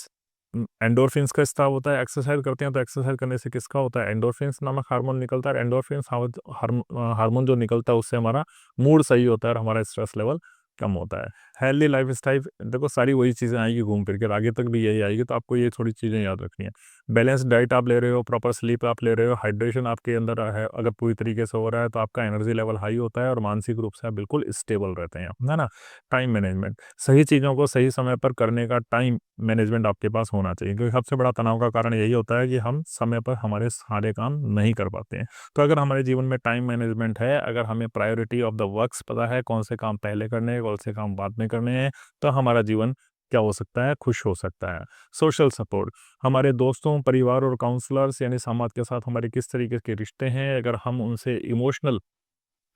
Speaker 1: एंडोर्फिन्स का स्राव होता है। एक्सरसाइज करते हैं तो एक्सरसाइज करने से किसका होता है? एंडोर्फिन्स नामक हार्मोन निकलता है। एंडोर्फिन्स हार्मोन जो निकलता है उससे हमारा मूड सही होता है और हमारा स्ट्रेस लेवल कम होता है। हेल्दी लाइफ स्टाइल, देखो सारी वही चीज़ें आएगी घूम फिर के, आगे तक भी यही आएगी, तो आपको ये थोड़ी चीज़ें याद रखनी है। बैलेंस डाइट आप ले रहे हो, प्रॉपर स्लीप आप ले रहे हो, हाइड्रेशन आपके अंदर है अगर पूरी तरीके से हो रहा है तो आपका एनर्जी लेवल हाई होता है और मानसिक रूप से आप बिल्कुल स्टेबल रहते हैं, है ना? टाइम मैनेजमेंट, सही चीज़ों को सही समय पर करने का टाइम मैनेजमेंट आपके पास होना चाहिए, क्योंकि सबसे बड़ा तनाव का कारण यही होता है कि हम समय पर हमारे सारे काम नहीं कर पाते हैं। तो अगर हमारे जीवन में टाइम मैनेजमेंट है, अगर हमें प्रायोरिटी ऑफ द वर्क्स पता है, कौन से काम पहले करने हैं, कौन से काम बाद में करने हैं, तो हमारा जीवन क्या हो सकता है? खुश हो सकता है। सोशल सपोर्ट, हमारे दोस्तों, परिवार और काउंसलर्स यानी समाज के साथ हमारे किस तरीके के रिश्ते हैं, अगर हम उनसे इमोशनल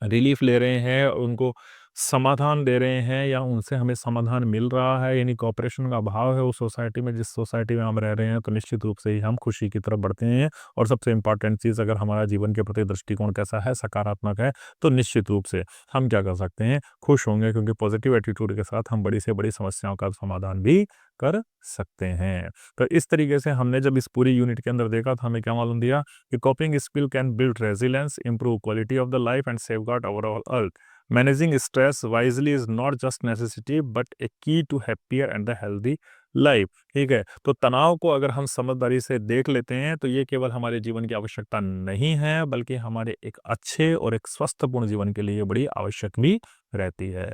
Speaker 1: रिलीफ ले रहे हैं, उनको समाधान दे रहे हैं या उनसे हमें समाधान मिल रहा है, यानी कोऑपरेशन का अभाव है उस सोसाइटी में, जिस सोसाइटी में हम रह रहे हैं, तो निश्चित रूप से ही हम खुशी की तरफ बढ़ते हैं। और सबसे इम्पोर्टेंट चीज़, अगर हमारा जीवन के प्रति दृष्टिकोण कैसा है? सकारात्मक है, तो निश्चित रूप से हम क्या कर सकते हैं? खुश होंगे, क्योंकि पॉजिटिव एटीट्यूड के साथ हम बड़ी से बड़ी समस्याओं का समाधान भी कर सकते हैं। तो इस तरीके से हमने जब इस पूरी यूनिट के अंदर देखा तो हमें क्या मालूम दिया कि coping skill can build resilience, improve quality of the life, and safeguard overall health. Managing stress wisely is not just necessity but a key to happier and the healthy life. ठीक है? तो तनाव को अगर हम समझदारी से देख लेते हैं तो ये केवल हमारे जीवन की आवश्यकता नहीं है, बल्कि हमारे एक अच्छे और एक स्वस्थपूर्ण जीवन के लिए बड़ी आवश्यक भी रहती है।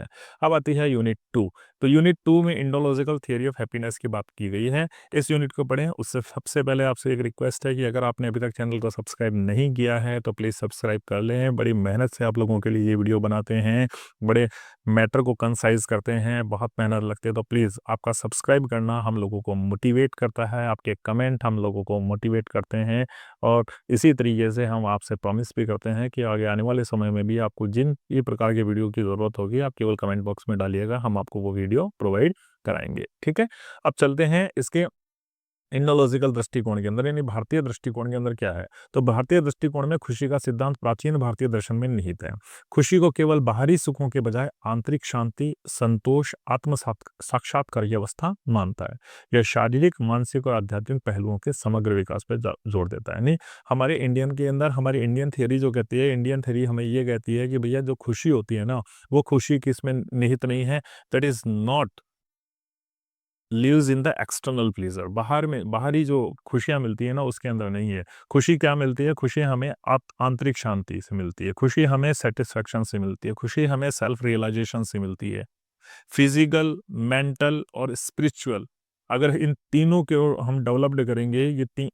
Speaker 1: अब आती है यूनिट 2। तो यूनिट 2 में इंडोलॉजिकल थियरी ऑफ हैप्पीनेस की बात की गई है। इस यूनिट को पढ़ें उससे सबसे पहले आपसे एक रिक्वेस्ट है कि अगर आपने अभी तक चैनल को सब्सक्राइब नहीं किया है तो प्लीज़ सब्सक्राइब कर लें। बड़ी मेहनत से आप लोगों के लिए ये वीडियो बनाते हैं, बड़े मैटर को कंसाइज़ करते हैं, बहुत मेहनत लगती है, तो प्लीज़ आपका सब्सक्राइब करना हम लोगों को मोटिवेट करता है, आपके कमेंट हम लोगों को मोटिवेट करते हैं और इसी तरीके से हम आपसे प्रॉमिस भी करते हैं कि आगे आने वाले समय में भी आपको जिन भी प्रकार के वीडियो की ज़रूरत होगी, आप केवल कमेंट बॉक्स में डालिएगा, हम आपको वो वीडियो प्रोवाइड कराएँगे। ठीक है? अब चलते हैं इसके इंडोलॉजिकल दृष्टिकोण के अंदर, यानी भारतीय दृष्टिकोण के अंदर क्या है? तो भारतीय दृष्टिकोण में खुशी का सिद्धांत प्राचीन भारतीय दर्शन में निहित है। खुशी को केवल बाहरी सुखों के बजाय आंतरिक शांति, संतोष, आत्म साक्षात्कार की अवस्था मानता है। यह शारीरिक, मानसिक और आध्यात्मिक पहलुओं के समग्र विकास पर जोर देता है। यानी हमारे इंडियन के अंदर हमारी इंडियन थियरी जो कहती है, इंडियन थियरी हमें ये कहती है कि भैया जो खुशी होती है ना, वो खुशी किसमें निहित नहीं है, that is not lives in the external pleasure. बाहर में बाहरी जो खुशियाँ मिलती है ना उसके अंदर नहीं है। खुशी क्या मिलती है? खुशी हमें आंतरिक शांति से मिलती है, खुशी हमें सैटिस्फैक्शन से मिलती है, खुशी हमें सेल्फ रियलाइज़ेशन से मिलती है। फिज़िकल, मेंटल और स्पिरिचुअल, अगर इन तीनों को हम डेवलप्ड करेंगे,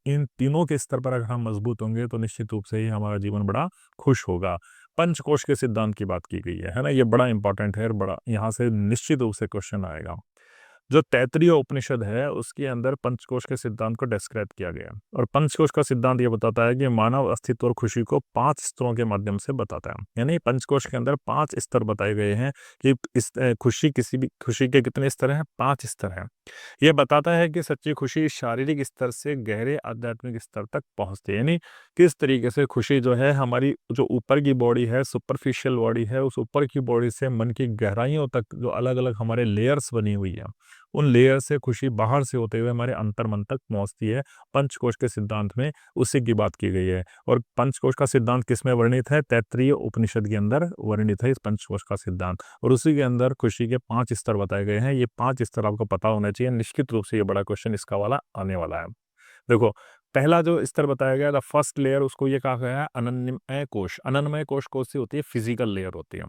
Speaker 1: इन तीनों के स्तर पर अगर हम मजबूत होंगे तो निश्चित रूप से ही हमारा जीवन बड़ा खुश होगा। पंचकोश के सिद्धांत की बात की गई है ना? ये बड़ा इंपॉर्टेंट है और बड़ा यहाँ से निश्चित रूप से क्वेश्चन आएगा। जो तैत्तिरीय उपनिषद है उसके अंदर पंचकोश के सिद्धांत को डिस्क्राइब किया गया है और पंचकोश का सिद्धांत ये बताता है कि मानव अस्तित्व और खुशी को 5 स्तरों के माध्यम से बताता है। यानी पंचकोश के अंदर 5 स्तर बताए गए हैं कि खुशी के कितने स्तर हैं? 5 स्तर हैं। ये बताता है कि सच्ची खुशी शारीरिक स्तर से गहरे आध्यात्मिक स्तर तक पहुंचती है, यानी किस तरीके से खुशी जो है हमारी जो ऊपर की बॉडी है, सुपरफिशियल बॉडी है, उस ऊपर की बॉडी से मन की गहराइयों तक जो अलग अलग हमारे लेयर्स बनी हुई है, उन लेयर से खुशी बाहर से होते हुए हमारे अंतर्मन तक पहुंचती है। पंचकोश के सिद्धांत में उसी की बात की गई है और पंचकोश का सिद्धांत किस में वर्णित है? तैत्तिरीय उपनिषद के अंदर वर्णित है इस पंचकोश का सिद्धांत और उसी के अंदर खुशी के 5 स्तर बताए गए हैं। ये 5 स्तर आपको पता होना चाहिए, निश्चित रूप से ये बड़ा क्वेश्चन इसका वाला आने वाला है। देखो, पहला जो स्तर बताया गया, द फर्स्ट लेयर, उसको ये कहा गया है अनन्यमय कोश। अनन्यमय कोश कौन सी होती है? फिजिकल लेयर होती है।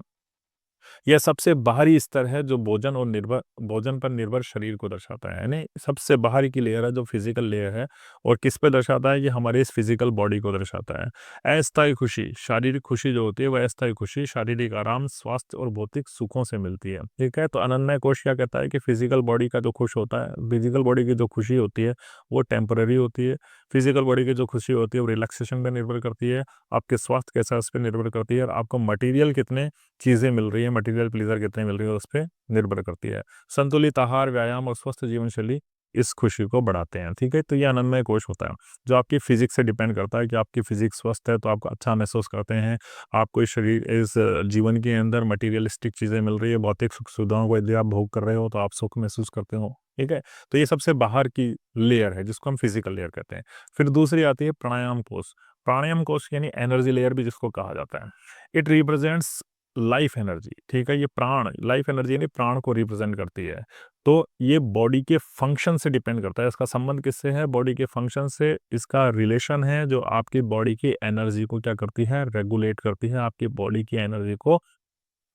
Speaker 1: यह सबसे बाहरी स्तर है जो भोजन पर निर्भर शरीर को दर्शाता है, यानी सबसे बाहरी की लेयर है जो फिजिकल लेयर है, और किस पे दर्शाता है, ये हमारे इस फिजिकल बॉडी को दर्शाता है। अस्थायी खुशी, शारीरिक खुशी जो होती है वह अस्थायी खुशी शारीरिक आराम, स्वास्थ्य और भौतिक सुखों से मिलती है। ठीक है, तो अनन्य कोश क्या कहता है कि फिजिकल बॉडी का जो खुश होता है, फिजिकल बॉडी की जो खुशी होती है वो टेम्पररी होती है। फिजिकल बॉडी की जो खुशी होती है वो रिलैक्सेशन पे निर्भर करती है, आपके स्वास्थ्य कैसा है उस पर निर्भर करती है, और आपको मटेरियल कितने चीज़ें मिल रही है, मटेरियल प्लेजर कितने मिल रही है उस पे निर्भर करती है। संतुलित आहार, व्यायाम और स्वस्थ जीवन शैली इस खुशी को बढ़ाते हैं। ठीक है, तो ये आनंदमय कोश होता है जो आपकी फिजिक्स से डिपेंड करता है कि आपकी फिजिक्स स्वस्थ है तो आप अच्छा महसूस करते हैं। आपको इस शरीर इस जीवन के अंदर मटेरियलिस्टिक चीज़ें मिल रही है, भौतिक सुख सुविधाओं को यदि आप भोग कर रहे हो तो आप सुख महसूस करते हो। ठीक है, तो ये सबसे बाहर की लेयर है जिसको हम फिजिकल लेयर कहते हैं। फिर दूसरी आती है प्राणायाम कोश। प्राणायाम कोश यानी एनर्जी लेयर भी जिसको कहा जाता है। It represents life energy. ठीक है, ये प्राण लाइफ एनर्जी यानी प्राण को रिप्रेजेंट करती है। तो ये बॉडी के फंक्शन से डिपेंड करता है। इसका संबंध किससे है, बॉडी के फंक्शन से इसका रिलेशन है, जो आपकी बॉडी की एनर्जी को क्या करती है, रेगुलेट करती है, आपकी बॉडी की एनर्जी को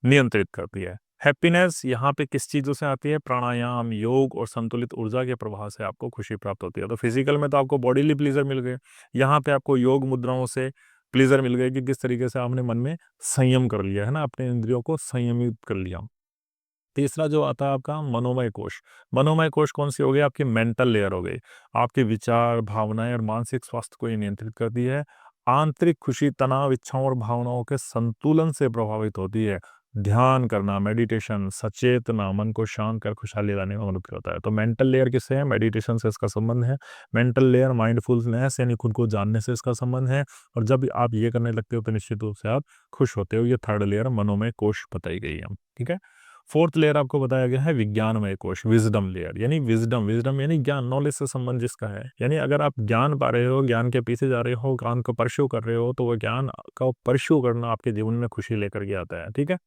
Speaker 1: नियंत्रित करती है। हैप्पीनेस यहाँ पे किस चीज़ों से आती है, प्राणायाम, योग और संतुलित ऊर्जा के प्रवाह से आपको खुशी प्राप्त होती है। तो फिजिकल में तो आपको बॉडीली प्लीजर मिल गए, यहाँ पे आपको योग मुद्राओं से प्लीजर मिल गए कि किस तरीके से आपने मन में संयम कर लिया है ना, अपने इंद्रियों को संयमित कर लिया। तीसरा जो आता है आपका मनोमय कोश। मनोमय कोश कौन सी हो गई, आपकी मेंटल लेयर हो गई। आपके विचार, भावनाएं और मानसिक स्वास्थ्य को ये नियंत्रित करती है। आंतरिक खुशी तनाव, इच्छाओं और भावनाओं के संतुलन से प्रभावित होती है। ध्यान करना, मेडिटेशन, सचेतना मन को शांत कर खुशहाली लाने में मदद करता है। तो मेंटल लेयर किससे है, मेडिटेशन से इसका संबंध है। मेंटल लेयर माइंडफुलनेस यानी खुद को जानने से इसका संबंध है, और जब आप ये करने लगते हो तो निश्चित रूप से आप खुश होते हो। ये थर्ड लेयर मनोमय कोश बताई गई है। ठीक है, फोर्थ लेयर आपको बताया गया है विज्ञानमय कोश, विजडम लेयर, यानी विजडम, विजडम यानी ज्ञान, नॉलेज से संबंध जिसका है, यानी अगर आप ज्ञान पा रहे हो, ज्ञान के पीछे जा रहे हो, ज्ञान को परस्यू कर रहे हो, तो वो ज्ञान का परस्यू करना आपके जीवन में खुशी लेकर के आता है। ठीक है,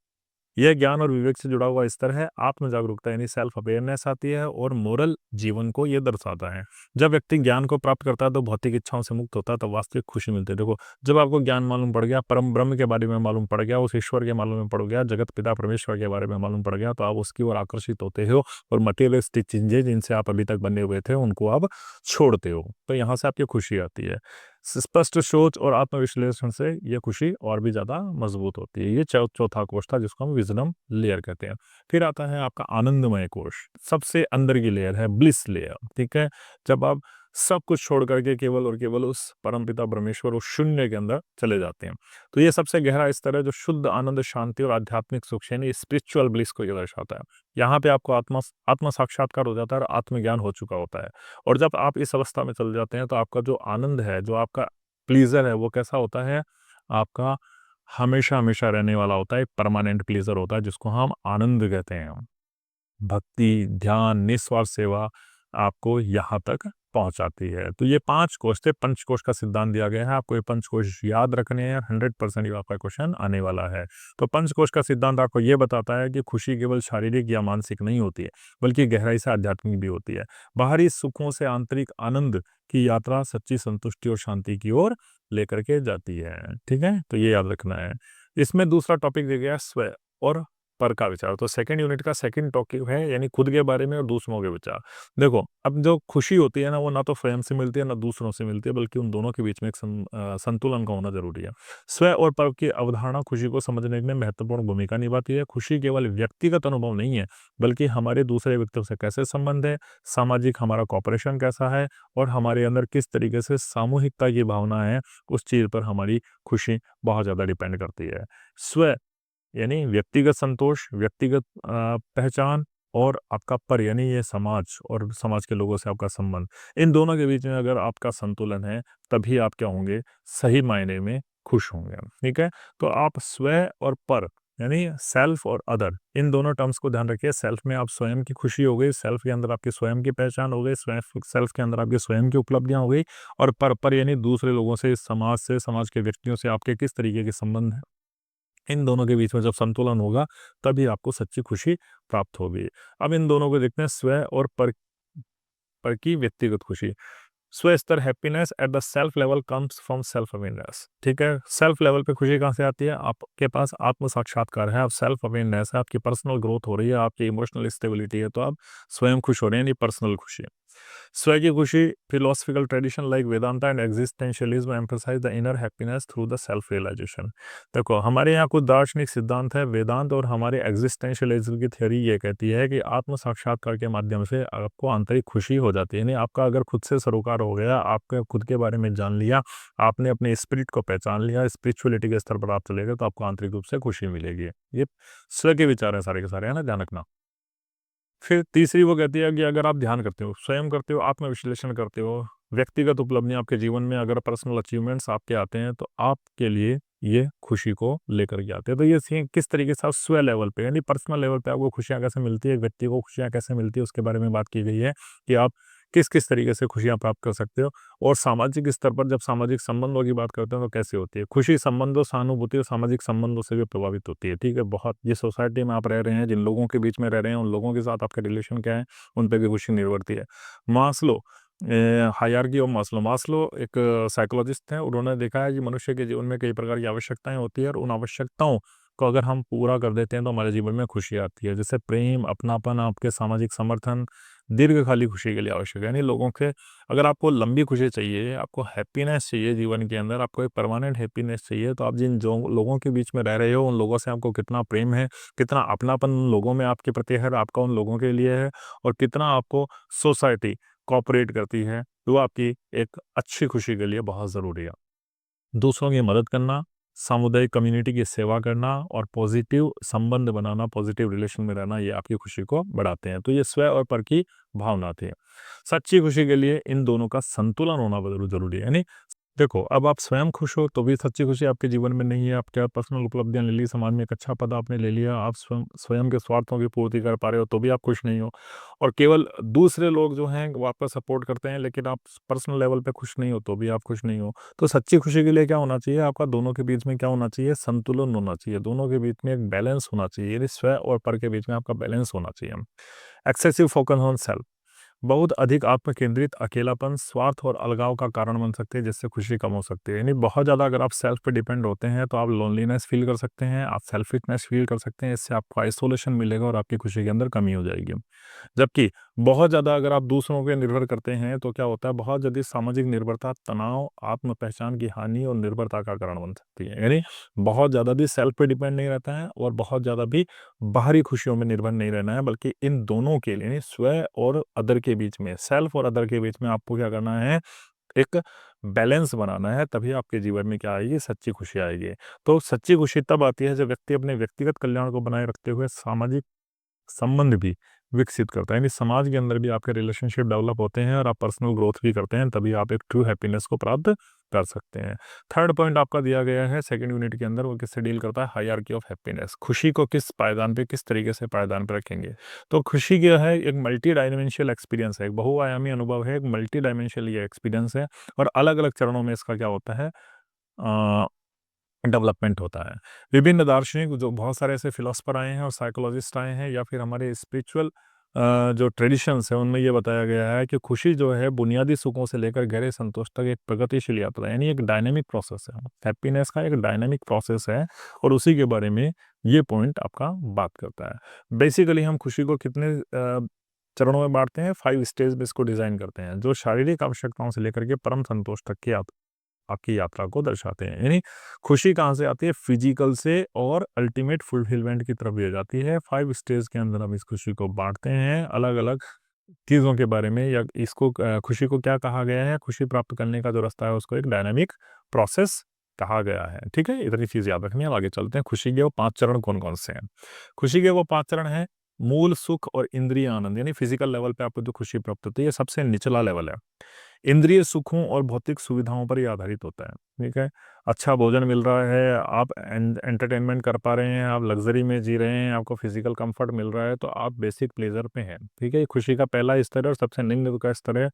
Speaker 1: यह ज्ञान और विवेक से जुड़ा हुआ स्तर है। आत्म जागरूकता यानी सेल्फ अवेयरनेस आती है, और मोरल जीवन को यह दर्शाता है। जब व्यक्ति ज्ञान को प्राप्त करता है तो भौतिक इच्छाओं से मुक्त होता है, तो वास्तविक खुशी मिलती है। देखो, जब आपको ज्ञान मालूम पड़ गया, परम ब्रह्म के बारे में मालूम पड़ गया, उस ईश्वर के मालूम पड़ गया, जगत पिता परमेश्वर के बारे में मालूम पड़ गया, तो आप उसकी ओर आकर्षित होते हो, और मटेरियलिस्टिक चीजें जिनसे आप अभी तक बने हुए थे उनको आप छोड़ते हो। तो यहाँ से आपकी खुशी आती है। स्पष्ट सोच और आत्मविश्लेषण से यह खुशी और भी ज्यादा मजबूत होती है। ये चौथा कोष था जिसको हम विजडम लेयर कहते हैं। फिर आता है आपका आनंदमय कोष, सबसे अंदर की लेयर है ब्लिस लेयर। ठीक है, जब आप सब कुछ छोड़ करके केवल और केवल उस परमपिता परमेश्वर, उस शून्य के अंदर चले जाते हैं, तो ये सबसे गहरा स्तर है जो शुद्ध आनंद, शांति और आध्यात्मिक सुख यानी स्पिरिचुअल ब्लिस को ये दर्शाता है। यहाँ पे आपको आत्मा साक्षात्कार हो जाता है और आत्मज्ञान हो चुका होता है। और जब आप इस अवस्था में चल जाते हैं तो आपका जो आनंद है, जो आपका प्लीजर है, वो कैसा होता है, आपका हमेशा हमेशा रहने वाला होता है, परमानेंट प्लीजर होता है जिसको हम आनंद कहते हैं। भक्ति, ध्यान, निस्वार्थ सेवा आपको यहाँ तक पहुंचाती है। तो ये 5 कोष थे, पंचकोश का सिद्धांत दिया गया है। आपको ये पंचकोश याद रखने हैं, 100% ये आपका क्वेश्चन आने वाला है। तो पंचकोश का सिद्धांत आपको ये बताता है कि खुशी केवल शारीरिक या मानसिक नहीं होती है, बल्कि गहराई से आध्यात्मिक भी होती है। बाहरी सुखों से आंतरिक आनंद की यात्रा सच्ची संतुष्टि और शांति की ओर लेकर के जाती है। ठीक है, तो ये याद रखना है। इसमें दूसरा टॉपिक दिया गया है स्व और पर का विचार। तो सेकंड यूनिट का सेकंड टॉपिक है यानी खुद के बारे में और दूसरों के विचार। देखो, अब जो खुशी होती है ना, वो ना तो स्वयं से मिलती है ना दूसरों से मिलती है, बल्कि उन दोनों के बीच में एक संतुलन का होना जरूरी है। स्व और पर की अवधारणा खुशी को समझने में महत्वपूर्ण भूमिका निभाती है। खुशी केवल व्यक्तिगत अनुभव नहीं है, बल्कि हमारे दूसरे व्यक्तियों से कैसे संबंध है, सामाजिक हमारा कॉपरेशन कैसा है, और हमारे अंदर किस तरीके से सामूहिकता की भावना है, उस चीज पर हमारी खुशी बहुत ज्यादा डिपेंड करती है। स्व यानी व्यक्तिगत संतोष, व्यक्तिगत पहचान, और आपका पर यानी ये समाज और समाज के लोगों से आपका संबंध। इन दोनों के बीच में अगर आपका संतुलन है, तभी आप क्या होंगे, सही मायने में खुश होंगे। ठीक है, तो आप स्व और पर यानी सेल्फ और अदर, इन दोनों टर्म्स को ध्यान रखिए। सेल्फ में आप स्वयं की खुशी हो गई, सेल्फ के अंदर आपकी स्वयं की पहचान हो गई, सेल्फ के अंदर आपकी स्वयं की उपलब्धियां हो गई, और पर यानी दूसरे लोगों से, समाज से, समाज के व्यक्तियों से आपके किस तरीके के संबंध है। इन दोनों के बीच में जब संतुलन होगा, तभी आपको सच्ची खुशी प्राप्त होगी। अब इन दोनों को देखते हैं, स्व और पर की व्यक्तिगत खुशी। स्व स्तर happiness at the self level comes from self awareness. ठीक है, सेल्फ लेवल पे खुशी कहाँ से आती है? आपके पास आत्म साक्षात्कार है, आप सेल्फ अवेयरनेस है, आपकी पर्सनल ग्रोथ हो रही है, आपकी इमोशनल स्टेबिलिटी है, तो आप स्वयं खुश हो रहे हैं, यानी पर्सनल खुशी। स्व की खुशी, philosophical tradition like Vedanta and existentialism emphasise the inner happiness through the self realisation. देखो, हमारे यहाँ कुछ दार्शनिक सिद्धांत है, वेदांत और हमारे एग्जिस्टेंशियलिज्म की थ्योरी ये कहती है कि आत्म साक्षात्कार के माध्यम से आपको आंतरिक खुशी हो जाती है, यानी आपका अगर खुद से सरोकार हो गया, आपके खुद के बारे में जान लिया, आपने अपने स्पिरिट को पहचान लिया, स्पिरिचुअलिटी के स्तर पर आप चले गए, तो आपको आंतरिक रूप से खुशी मिलेगी। ये स्व के विचार है सारे के सारे, है ना, ध्यान रखना। फिर तीसरी वो कहती है कि अगर आप ध्यान करते हो, स्वयं करते हो, आत्म-विश्लेषण करते हो, व्यक्तिगत उपलब्धियाँ आपके जीवन में अगर पर्सनल अचीवमेंट्स आपके आते हैं, तो आपके लिए ये खुशी को लेकर के आते हैं। तो ये सी किस तरीके से आप स्व लेवल पे, यानी पर्सनल लेवल पे आपको खुशियाँ कैसे मिलती है, एक व्यक्ति को खुशियाँ कैसे मिलती है, उसके बारे में बात की गई है कि आप किस-किस तरीके से खुशियाँ प्राप्त कर सकते हो। और सामाजिक स्तर पर जब सामाजिक संबंधों की बात करते हैं, तो कैसे होती है? खुशी संबंधों, सहानुभूति और सामाजिक संबंधों से भी प्रभावित होती है, ठीक है? बहुत जिस सोसाइटी में आप रह रहे हैं, जिन लोगों के बीच में रह रहे हैं, उन लोगों के साथ आपका रिलेशन क्या है, उन पे भी खुशी निर्भर करती है। Maslow hierarchy of Maslow, Maslow एक साइकोलॉजिस्ट हैं, उन्होंने देखा है कि मनुष्य के जीवन में कई प्रकार की आवश्यकताएँ होती हैं और उन आवश्यकताओं को अगर हम पूरा कर देते हैं, तो हमारे जीवन में खुशी आती है। जैसे प्रेम, अपनापन, आपके सामाजिक समर्थन, दीर्घकालिक खुशी के लिए आवश्यक है। यानी लोगों के, अगर आपको लंबी खुशी चाहिए, आपको हैप्पीनेस चाहिए जीवन के अंदर, आपको एक परमानेंट हैप्पीनेस चाहिए, तो आप जिन जो लोगों के बीच में रह रहे हो, उन लोगों से आपको कितना प्रेम है, कितना अपनापन उन लोगों में आपके प्रति है, आपका उन लोगों के लिए है, और कितना आपको सोसाइटी कोऑपरेट करती है, तो आपकी एक अच्छी खुशी के लिए बहुत ज़रूरी है। दूसरों की मदद करना, सामुदायिक कम्युनिटी की सेवा करना और पॉजिटिव संबंध बनाना, पॉजिटिव रिलेशन में रहना, ये आपकी खुशी को बढ़ाते हैं। तो ये स्व और पर की भावना थी। सच्ची खुशी के लिए इन दोनों का संतुलन होना बहुत ज़रूरी है। यानी देखो, अब आप स्वयं खुश हो, तो भी सच्ची खुशी आपके जीवन में नहीं है। आप क्या पर्सनल उपलब्धियाँ ले ली, समाज में एक अच्छा पद आपने ले लिया, आप स्वयं स्वयं के स्वार्थों की पूर्ति कर पा रहे हो, तो भी आप खुश नहीं हो। और केवल दूसरे लोग जो हैं, वो आपका सपोर्ट करते हैं, लेकिन आप पर्सनल लेवल पे खुश नहीं हो, तो भी आप खुश नहीं हो। तो सच्ची खुशी के लिए क्या होना चाहिए? आपका दोनों के बीच में क्या होना चाहिए? संतुलन होना चाहिए। दोनों के बीच में एक बैलेंस होना चाहिए, यानी स्व और पर के बीच में आपका बैलेंस होना चाहिए। एक्सेसिव फोकस ऑन सेल्फ, बहुत अधिक आत्म केंद्रित अकेलापन, स्वार्थ और अलगाव का कारण बन सकते हैं, जिससे खुशी कम हो सकती है। यानी बहुत ज़्यादा अगर आप सेल्फ पे डिपेंड होते हैं, तो आप लोनलीनेस फील कर सकते हैं, आप सेल्फिशनेस फील कर सकते हैं, इससे आपको आइसोलेशन मिलेगा और आपकी खुशी के अंदर कमी हो जाएगी। जबकि बहुत ज़्यादा अगर आप दूसरों पे निर्भर करते हैं, तो क्या होता है, बहुत ज़्यादा सामाजिक निर्भरता, तनाव, आत्म पहचान की हानि और निर्भरता का कारण बन सकती है। यानी बहुत ज़्यादा भी सेल्फ पे डिपेंड नहीं रहता है और बहुत ज़्यादा भी बाहरी खुशियों में निर्भर नहीं रहना है, बल्कि इन दोनों के लिए, यानी स्व और अदर के बीच में, सेल्फ और अदर के बीच में आपको क्या करना है, एक बैलेंस बनाना है, तभी आपके जीवन में क्या आएगी, सच्ची खुशी आएगी। तो सच्ची खुशी तब आती है, जब व्यक्ति अपने व्यक्तिगत कल्याण को बनाए रखते हुए सामाजिक संबंध भी विकसित करता है, यानी समाज के अंदर भी आपके रिलेशनशिप डेवलप होते हैं और आप पर्सनल ग्रोथ भी करते हैं, तभी आप एक ट्रू हैप्पीनेस को प्राप्त कर सकते हैं। थर्ड पॉइंट आपका दिया गया है सेकंड यूनिट के अंदर, वो किससे डील करता है? Hierarchy of happiness. खुशी को किस पायदान पे, किस तरीके से पायदान पे रखेंगे? तो खुशी क्या है? एक मल्टी डायमेंशियल एक्सपीरियंस है, एक बहुआयामी अनुभव है, एक मल्टी डायमेंशियल ये एक्सपीरियंस है, और अलग-अलग चरणों में इसका क्या होता है, अ डेवलपमेंट होता है। विभिन्न दार्शनिक, जो बहुत सारे ऐसे फिलोसफर आए हैं और साइकोलॉजिस्ट आए हैं, या फिर हमारे स्पिरिचुअल जो ट्रेडिशंस हैं, उनमें ये बताया गया है कि खुशी जो है, बुनियादी सुखों से लेकर गहरे संतोष तक एक प्रगतिशील यात्रा है, यानी एक डायनामिक प्रोसेस है। हैप्पीनेस का एक डायनामिक प्रोसेस है, और उसी के बारे में ये पॉइंट आपका बात करता है। बेसिकली हम खुशी को कितने चरणों में बाँटते हैं? 5 स्टेज में इसको डिज़ाइन करते हैं, जो शारीरिक आवश्यकताओं से लेकर के परम संतोष तक की आपकी यात्रा को दर्शाते हैं। यानी खुशी कहाँ से आती है? फिजिकल से, और अल्टीमेट फुलफिलमेंट की तरफ ले जाती है। 5 स्टेज के अंदर हम इस खुशी को बाँटते हैं, अलग-अलग चीज़ों के बारे में, या इसको खुशी को क्या कहा गया है? खुशी प्राप्त करने का जो रास्ता है, उसको एक डायनामिक प्रोसेस कहा गया है। ठीक है? इतनी चीज़ याद रखनी है। अब आगे चलते हैं। खुशी के वो 5 चरण कौन-कौन से हैं? खुशी के वो 5 चरण हैं, मूल सुख और इंद्रिय आनंद, यानी फिजिकल लेवल पे आपको जो खुशी प्राप्त होती है, ये सबसे निचला लेवल है। इंद्रिय सुखों और भौतिक सुविधाओं पर ये आधारित होता है, ठीक है? अच्छा भोजन मिल रहा है, आप एंटरटेनमेंट कर पा रहे हैं, आप लग्ज़री में जी रहे हैं, आपको फिज़िकल कंफर्ट मिल रहा है, तो आप बेसिक प्लेज़र पे हैं, ठीक है? ये खुशी का पहला स्तर है और सबसे निम्न का स्तर है।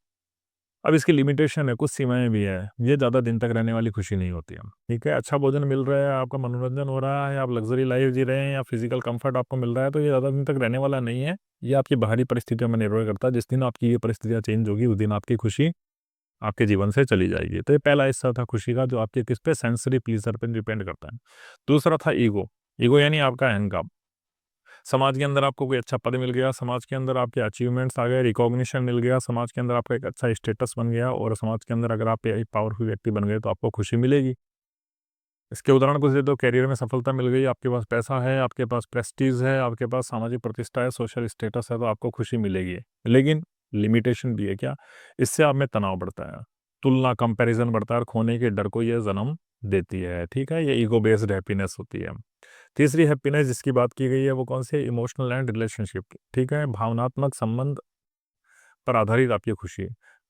Speaker 1: अब इसकी लिमिटेशन है, कुछ सीमाएँ भी हैं, ये ज़्यादा दिन तक रहने वाली खुशी नहीं होती है, ठीक है? अच्छा भोजन मिल रहा है, आपका मनोरंजन हो रहा है, आप लग्ज़री लाइफ़ जी रहे हैं, या फिज़िकल कंफर्ट आपको मिल रहा है, तो ये ज़्यादा दिन तक रहने वाला नहीं है। ये आपकी बाहरी परिस्थितियों में निर्भर करता है, जिस दिन आपकी ये परिस्थितियाँ चेंज होगी, उस दिन आपकी खुशी आपके जीवन से चली जाएगी। तो ये पहला हिस्सा था खुशी का, जो आपके किस पे, सेंसरी प्लीजर पे डिपेंड करता है। दूसरा था ईगो। ईगो यानी आपका अहंकार। समाज के अंदर आपको कोई अच्छा पद मिल गया, समाज के अंदर आपके अचीवमेंट्स आ गए, रिकॉग्निशन मिल गया, समाज के अंदर आपका एक अच्छा स्टेटस बन गया, और समाज के अंदर अगर आप एक पावरफुल व्यक्ति बन गए तो आपको खुशी मिलेगी। इसके उदाहरण कुछ दे दो, करियर में सफलता मिल गई, आपके पास पैसा है, आपके पास प्रेस्टीज है, आपके पास सामाजिक प्रतिष्ठा है, सोशल स्टेटस है, तो आपको खुशी मिलेगी। लेकिन लिमिटेशन भी है क्या? इससे आप में तनाव बढ़ता है, तुलना, कंपैरिजन बढ़ता है, और खोने के डर को ये जन्म देती है। ठीक है, ये ईगो बेस्ड हैप्पीनेस होती है। तीसरी हैप्पीनेस जिसकी बात की गई है वो कौन सी है? Emotional and relationship. ठीक है, भावनात्मक संबंध पर आधारित आपकी खुशी है।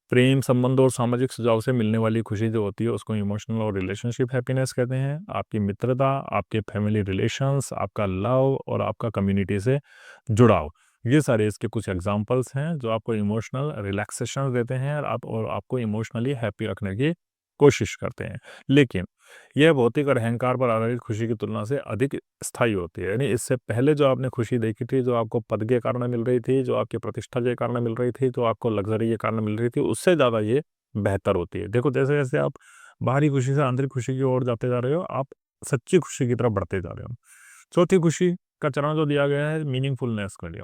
Speaker 1: प्रेम संबंध और सामाजिक सुझाव से मिलने वाली खुशी जो होती है उसको इमोशनल और रिलेशनशिप हैप्पीनेस कहते हैं। आपकी मित्रता, आपके फैमिली रिलेशंस, आपका लव और आपका कम्युनिटी से जुड़ाव, ये सारे इसके कुछ एग्जांपल्स हैं जो आपको इमोशनल रिलैक्सेशन देते हैं, और आपको इमोशनली हैप्पी रखने की कोशिश करते हैं। लेकिन यह भौतिक और अहंकार पर आधारित खुशी की तुलना से अधिक स्थायी होती है। यानी इससे पहले जो आपने खुशी देखी थी, जो आपको पद के कारण मिल रही थी, जो आपकी प्रतिष्ठा के कारण मिल रही थी, जो आपको लग्जरी के कारण मिल रही थी, उससे ज़्यादा ये बेहतर होती है। देखो, जैसे-जैसे आप बाहरी खुशी से आंतरिक खुशी की ओर जाते जा रहे हो, आप सच्ची खुशी की तरफ बढ़ते जा रहे हो। चौथी खुशी का चरण जो दिया गया है, मीनिंगफुलनेस के लिए।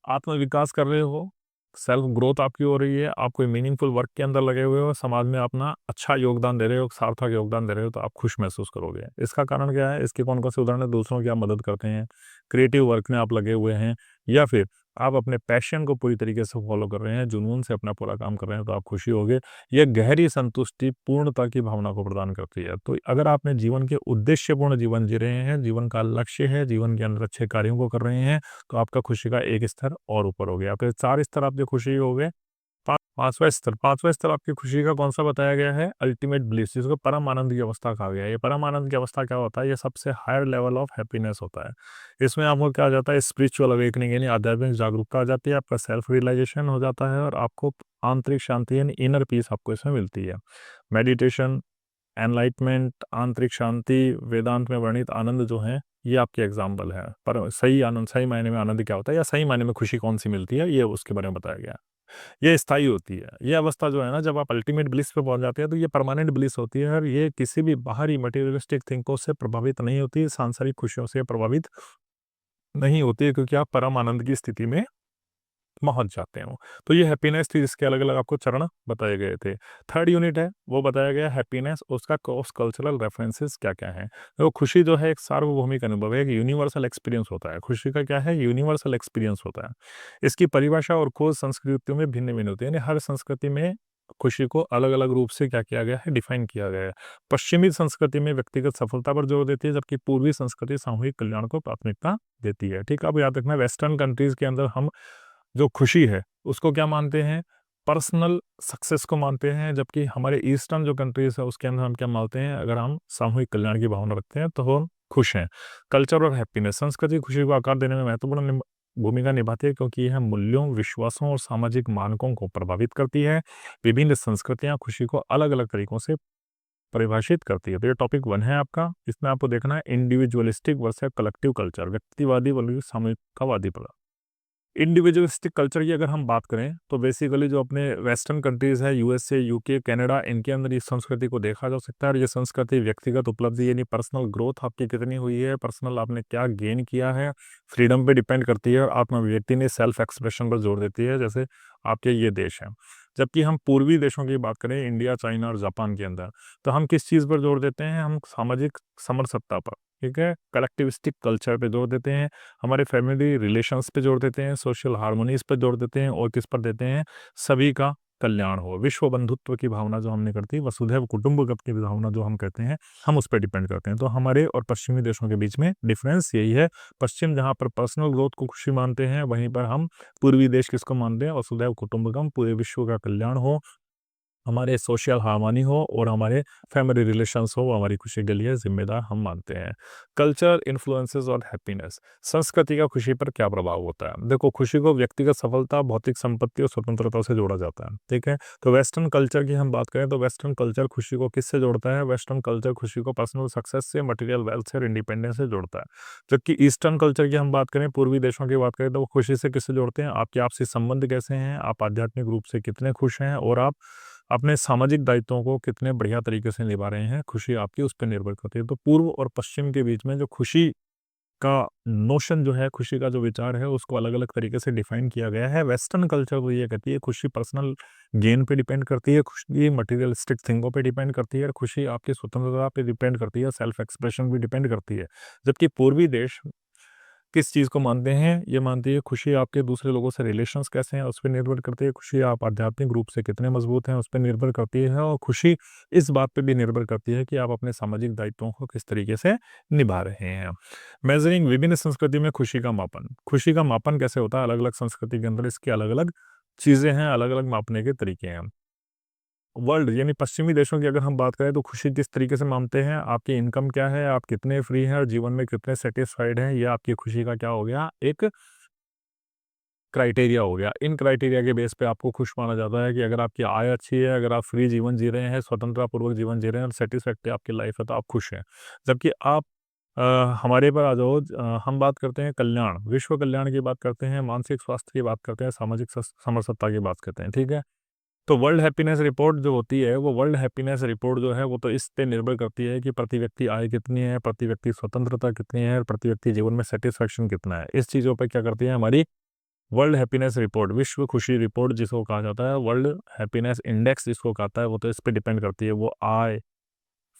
Speaker 1: आत्म-विकास कर रहे हो, सेल्फ ग्रोथ आपकी हो रही है, आप कोई मीनिंगफुल वर्क के अंदर लगे हुए हो, समाज में अपना अच्छा योगदान दे रहे हो, सार्थक योगदान दे रहे हो, तो आप खुश महसूस करोगे। इसका कारण क्या है? इसके कौन-कौन से उदाहरण हैं? दूसरों की आप मदद करते हैं, क्रिएटिव वर्क में आप लगे हुए हैं, या फिर आप अपने पैशन को पूरी तरीके से फॉलो कर रहे हैं, जुनून से अपना पूरा काम कर रहे हैं, तो आप खुशी होगे। ये गहरी संतुष्टि, पूर्णता की भावना को प्रदान करती है। तो अगर आपने जीवन के उद्देश्यपूर्ण जीवन जी रहे हैं, जीवन का लक्ष्य है, जीवन के अंदर अच्छे कार्यों को कर रहे हैं, तो आपका खुशी का एक स्तर और ऊपर हो गया। फिर 4 स्तर आपके खुशी हो गए। 5वां स्तर आपकी खुशी का कौन-सा बताया गया है? अल्टीमेट ब्लिस, जिसको परम आनंद की अवस्था कहा गया है। ये परम आनंद की अवस्था क्या होता है? ये सबसे हायर लेवल ऑफ हैप्पीनेस होता है। इसमें आपको क्या आ जाता है? स्पिरिचुअल अवेकनिंग यानी आध्यात्मिक जागरूकता आ जाती है, आपका सेल्फ रियलाइज़ेशन हो जाता है, और आपको आंतरिक शांति यानी इनर पीस आपको इसमें मिलती है। मेडिटेशन, एनलाइटमेंट, आंतरिक शांति, वेदांत में वर्णित आनंद जो है, ये आपके एग्ज़ाम्पल है। पर सही आनंद, सही मायने में आनंद क्या होता है, या सही मायने में खुशी कौन-सी मिलती है, ये उसके बारे में बताया गया है। ये स्थायी होती है। ये अवस्था जो है ना, जब आप अल्टीमेट ब्लिस पे पहुँच जाते हैं, तो ये परमानेंट ब्लिस होती है, और ये किसी भी बाहरी मटेरियलिस्टिक थिंकों से प्रभावित नहीं होती, सांसारिक खुशियों से प्रभावित नहीं होती है, क्योंकि आप परम आनंद की स्थिति में पहुँच जाते हो। तो ये हैप्पीनेस थी, जिसके अलग-अलग आपको चरण बताए गए थे। थर्ड यूनिट है, वो बताया गया हैप्पीनेस, उसका क्रॉस कल्चरल रेफरेंसेस क्या-क्या हैं। तो खुशी जो है एक सार्वभौमिक अनुभव है, एक यूनिवर्सल एक्सपीरियंस होता है। खुशी का क्या है? यूनिवर्सल एक्सपीरियंस होता है। इसकी परिभाषा और खोज संस्कृतियों में भिन्न-भिन्न होती है, यानी हर संस्कृति में खुशी को अलग-अलग रूप से क्या किया गया है? डिफाइन किया गया है। पश्चिमी संस्कृति में व्यक्तिगत सफलता पर जोर देती है, जबकि पूर्वी संस्कृति सामूहिक कल्याण को प्राथमिकता देती है। ठीक है? अब याद रखना, वेस्टर्न कंट्रीज़ के अंदर हम जो खुशी है, उसको क्या मानते हैं? पर्सनल सक्सेस को मानते हैं, जबकि हमारे ईस्टर्न जो कंट्रीज़ है, उसके अंदर हम क्या मानते हैं? अगर हम सामूहिक कल्याण की भावना रखते हैं, तो हम खुश हैं। कल्चर और हैप्पीनेस, संस्कृति खुशी को आकार देने में महत्वपूर्ण भूमिका निभाती है, क्योंकि यह मूल्यों, विश्वासों और सामाजिक मानकों को प्रभावित करती है। विभिन्न संस्कृतियाँ खुशी को अलग-अलग तरीकों से परिभाषित करती है। तो ये टॉपिक 1 है आपका। इसमें आपको देखना है इंडिविजुअलिस्टिक वर्सेस कलेक्टिव कल्चर, व्यक्तिवादी वर्सेस सामूहिकतावादी। इंडिविजुअलिस्टिक कल्चर की अगर हम बात करें, तो बेसिकली जो अपने वेस्टर्न कंट्रीज़ है, यूएसए, यूके, कनाडा, इनके अंदर इस संस्कृति को देखा जा सकता है, और ये संस्कृति व्यक्तिगत उपलब्धि यानी पर्सनल ग्रोथ आपकी कितनी हुई है, पर्सनल आपने क्या गेन किया है, फ्रीडम पे डिपेंड करती है, और आत्म-अभिव्यक्ति ने सेल्फ एक्सप्रेशन पर जोर देती है, जैसे आपके ये देश हैं। जबकि हम पूर्वी देशों की बात करें, इंडिया, चाइना और जापान के अंदर, तो हम किस चीज़ पर जोर देते हैं? हम सामाजिक समरसत्ता पर, ठीक है? कलेक्टिविस्टिक कल्चर पे जोर देते हैं, हमारे फैमिली रिलेशंस पे जोर देते हैं, सोशल हार्मोनीज़ पे जोर देते हैं, और किस पर देते हैं? सभी का कल्याण हो। विश्व बंधुत्व की भावना जो हमने करती है, वसुधैव कुटुंबकम की भावना जो हम कहते हैं, हम उस पे डिपेंड करते हैं। तो हमारे और पश्चिमी देशों के बीच में डिफरेंस यही है। पश्चिम जहाँ पर पर्सनल ग्रोथ को खुशी मानते हैं, वहीं पर हम पूर्वी देश किसको मानते हैं? वसुधैव कुटुंबकम, पूरे विश्व का कल्याण हो, हमारे सोशल हार्मनी हो, और हमारे फैमिली रिलेशंस हो, वो हमारी खुशी के लिए ज़िम्मेदार हम मानते हैं। कल्चर इन्फ्लुएंसेस और हैप्पीनेस, संस्कृति का खुशी पर क्या प्रभाव होता है? देखो, खुशी को व्यक्तिगत सफलता, भौतिक संपत्ति और स्वतंत्रता से जोड़ा जाता है, ठीक है? तो वेस्टर्न कल्चर की हम बात करें, तो वेस्टर्न कल्चर खुशी को किससे जोड़ता है? वेस्टर्न कल्चर खुशी को पर्सनल सक्सेस से, मटेरियल वेल्थ से और इंडिपेंडेंस से जोड़ता है। जबकि ईस्टर्न कल्चर की हम बात करें, पूर्वी देशों की बात करें, तो वो खुशी से किससे जोड़ते हैं? आपके आपसी संबंध कैसे हैं? आप आध्यात्मिक रूप से कितने खुश हैं? और आप अपने सामाजिक दायित्वों को कितने बढ़िया तरीके से निभा रहे हैं, खुशी आपकी उस पे निर्भर करती है। तो पूर्व और पश्चिम के बीच में जो खुशी का नोशन जो है, खुशी का जो विचार है, उसको अलग-अलग तरीके से डिफाइन किया गया है। वेस्टर्न कल्चर तो ये कहती है खुशी पर्सनल गेन पे डिपेंड करती है, खुशी मटेरियलिस्टिक थिंगों पे डिपेंड करती है और खुशी आपकी स्वतंत्रता पे डिपेंड करती है, सेल्फ एक्सप्रेशन भी डिपेंड करती है। जबकि पूर्वी देश किस चीज़ को मानते हैं? ये मानती है खुशी आपके दूसरे लोगों से रिलेशंस कैसे हैं, उस पे निर्भर करती है। खुशी आप आध्यात्मिक रूप से कितने मजबूत हैं, उस पे निर्भर करती है और खुशी इस बात पे भी निर्भर करती है कि आप अपने सामाजिक दायित्वों को किस तरीके से निभा रहे हैं। मेज़रिंग विभिन्न संस्कृति में खुशी का मापन। खुशी का मापन कैसे होता है? अलग-अलग संस्कृति के अंदर इसकी अलग-अलग चीज़ें हैं, अलग-अलग मापने के तरीके हैं। वर्ल्ड यानी पश्चिमी देशों की अगर हम बात करें तो खुशी किस तरीके से मानते हैं, आपकी इनकम क्या है, आप कितने फ्री हैं और जीवन में कितने सैटिस्फाइड हैं, ये आपकी खुशी का क्या हो गया, एक क्राइटेरिया हो गया। इन क्राइटेरिया के बेस पे आपको खुश माना जाता है कि अगर आपकी आय अच्छी है, अगर आप फ्री जीवन जी रहे हैं, स्वतंत्रतापूर्वक जीवन जी रहे हैं और सैटिस्फैक्टरी आपकी लाइफ है, तो आप खुश हैं। जबकि आप अ, हमारे पर आ जाओ, हम बात करते हैं कल्याण, विश्व कल्याण की बात करते हैं, मानसिक स्वास्थ्य की बात करते हैं, सामाजिक समरसता की बात करते हैं, ठीक है? तो वर्ल्ड हैप्पीनेस रिपोर्ट जो होती है, वो वर्ल्ड हैप्पीनेस रिपोर्ट जो है, वो तो इस पे निर्भर करती है कि प्रति व्यक्ति आय कितनी है, प्रति व्यक्ति स्वतंत्रता कितनी है और प्रति व्यक्ति जीवन में सैटिस्फैक्शन कितना है। इस चीज़ों पे क्या करती है हमारी वर्ल्ड हैप्पीनेस रिपोर्ट, विश्व खुशी रिपोर्ट जिसको कहा जाता है, वर्ल्ड हैप्पीनेस इंडेक्स जिसको कहता है, वो तो इस पे डिपेंड करती है। वो आय,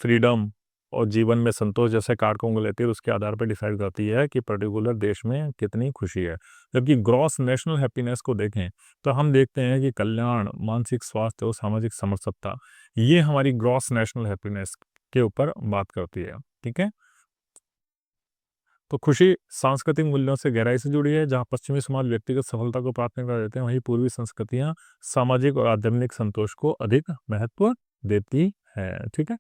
Speaker 1: फ्रीडम और जीवन में संतोष जैसे कारकों को लेती है, उसके आधार पर डिसाइड करती है कि पर्टिकुलर देश में कितनी खुशी है। जबकि ग्रॉस नेशनल हैप्पीनेस को देखें, तो हम देखते हैं कि कल्याण, मानसिक स्वास्थ्य और सामाजिक समरसता, ये हमारी ग्रॉस नेशनल हैप्पीनेस के ऊपर बात करती है, ठीक है? तो खुशी सांस्कृतिक मूल्यों से गहराई से जुड़ी है। जहाँ पश्चिमी समाज व्यक्तिगत सफलता को प्राथमिकता देते हैं, वहीं पूर्वी संस्कृतियाँ सामाजिक और आध्यात्मिक संतोष को अधिक महत्व देती हैं। ठीक है,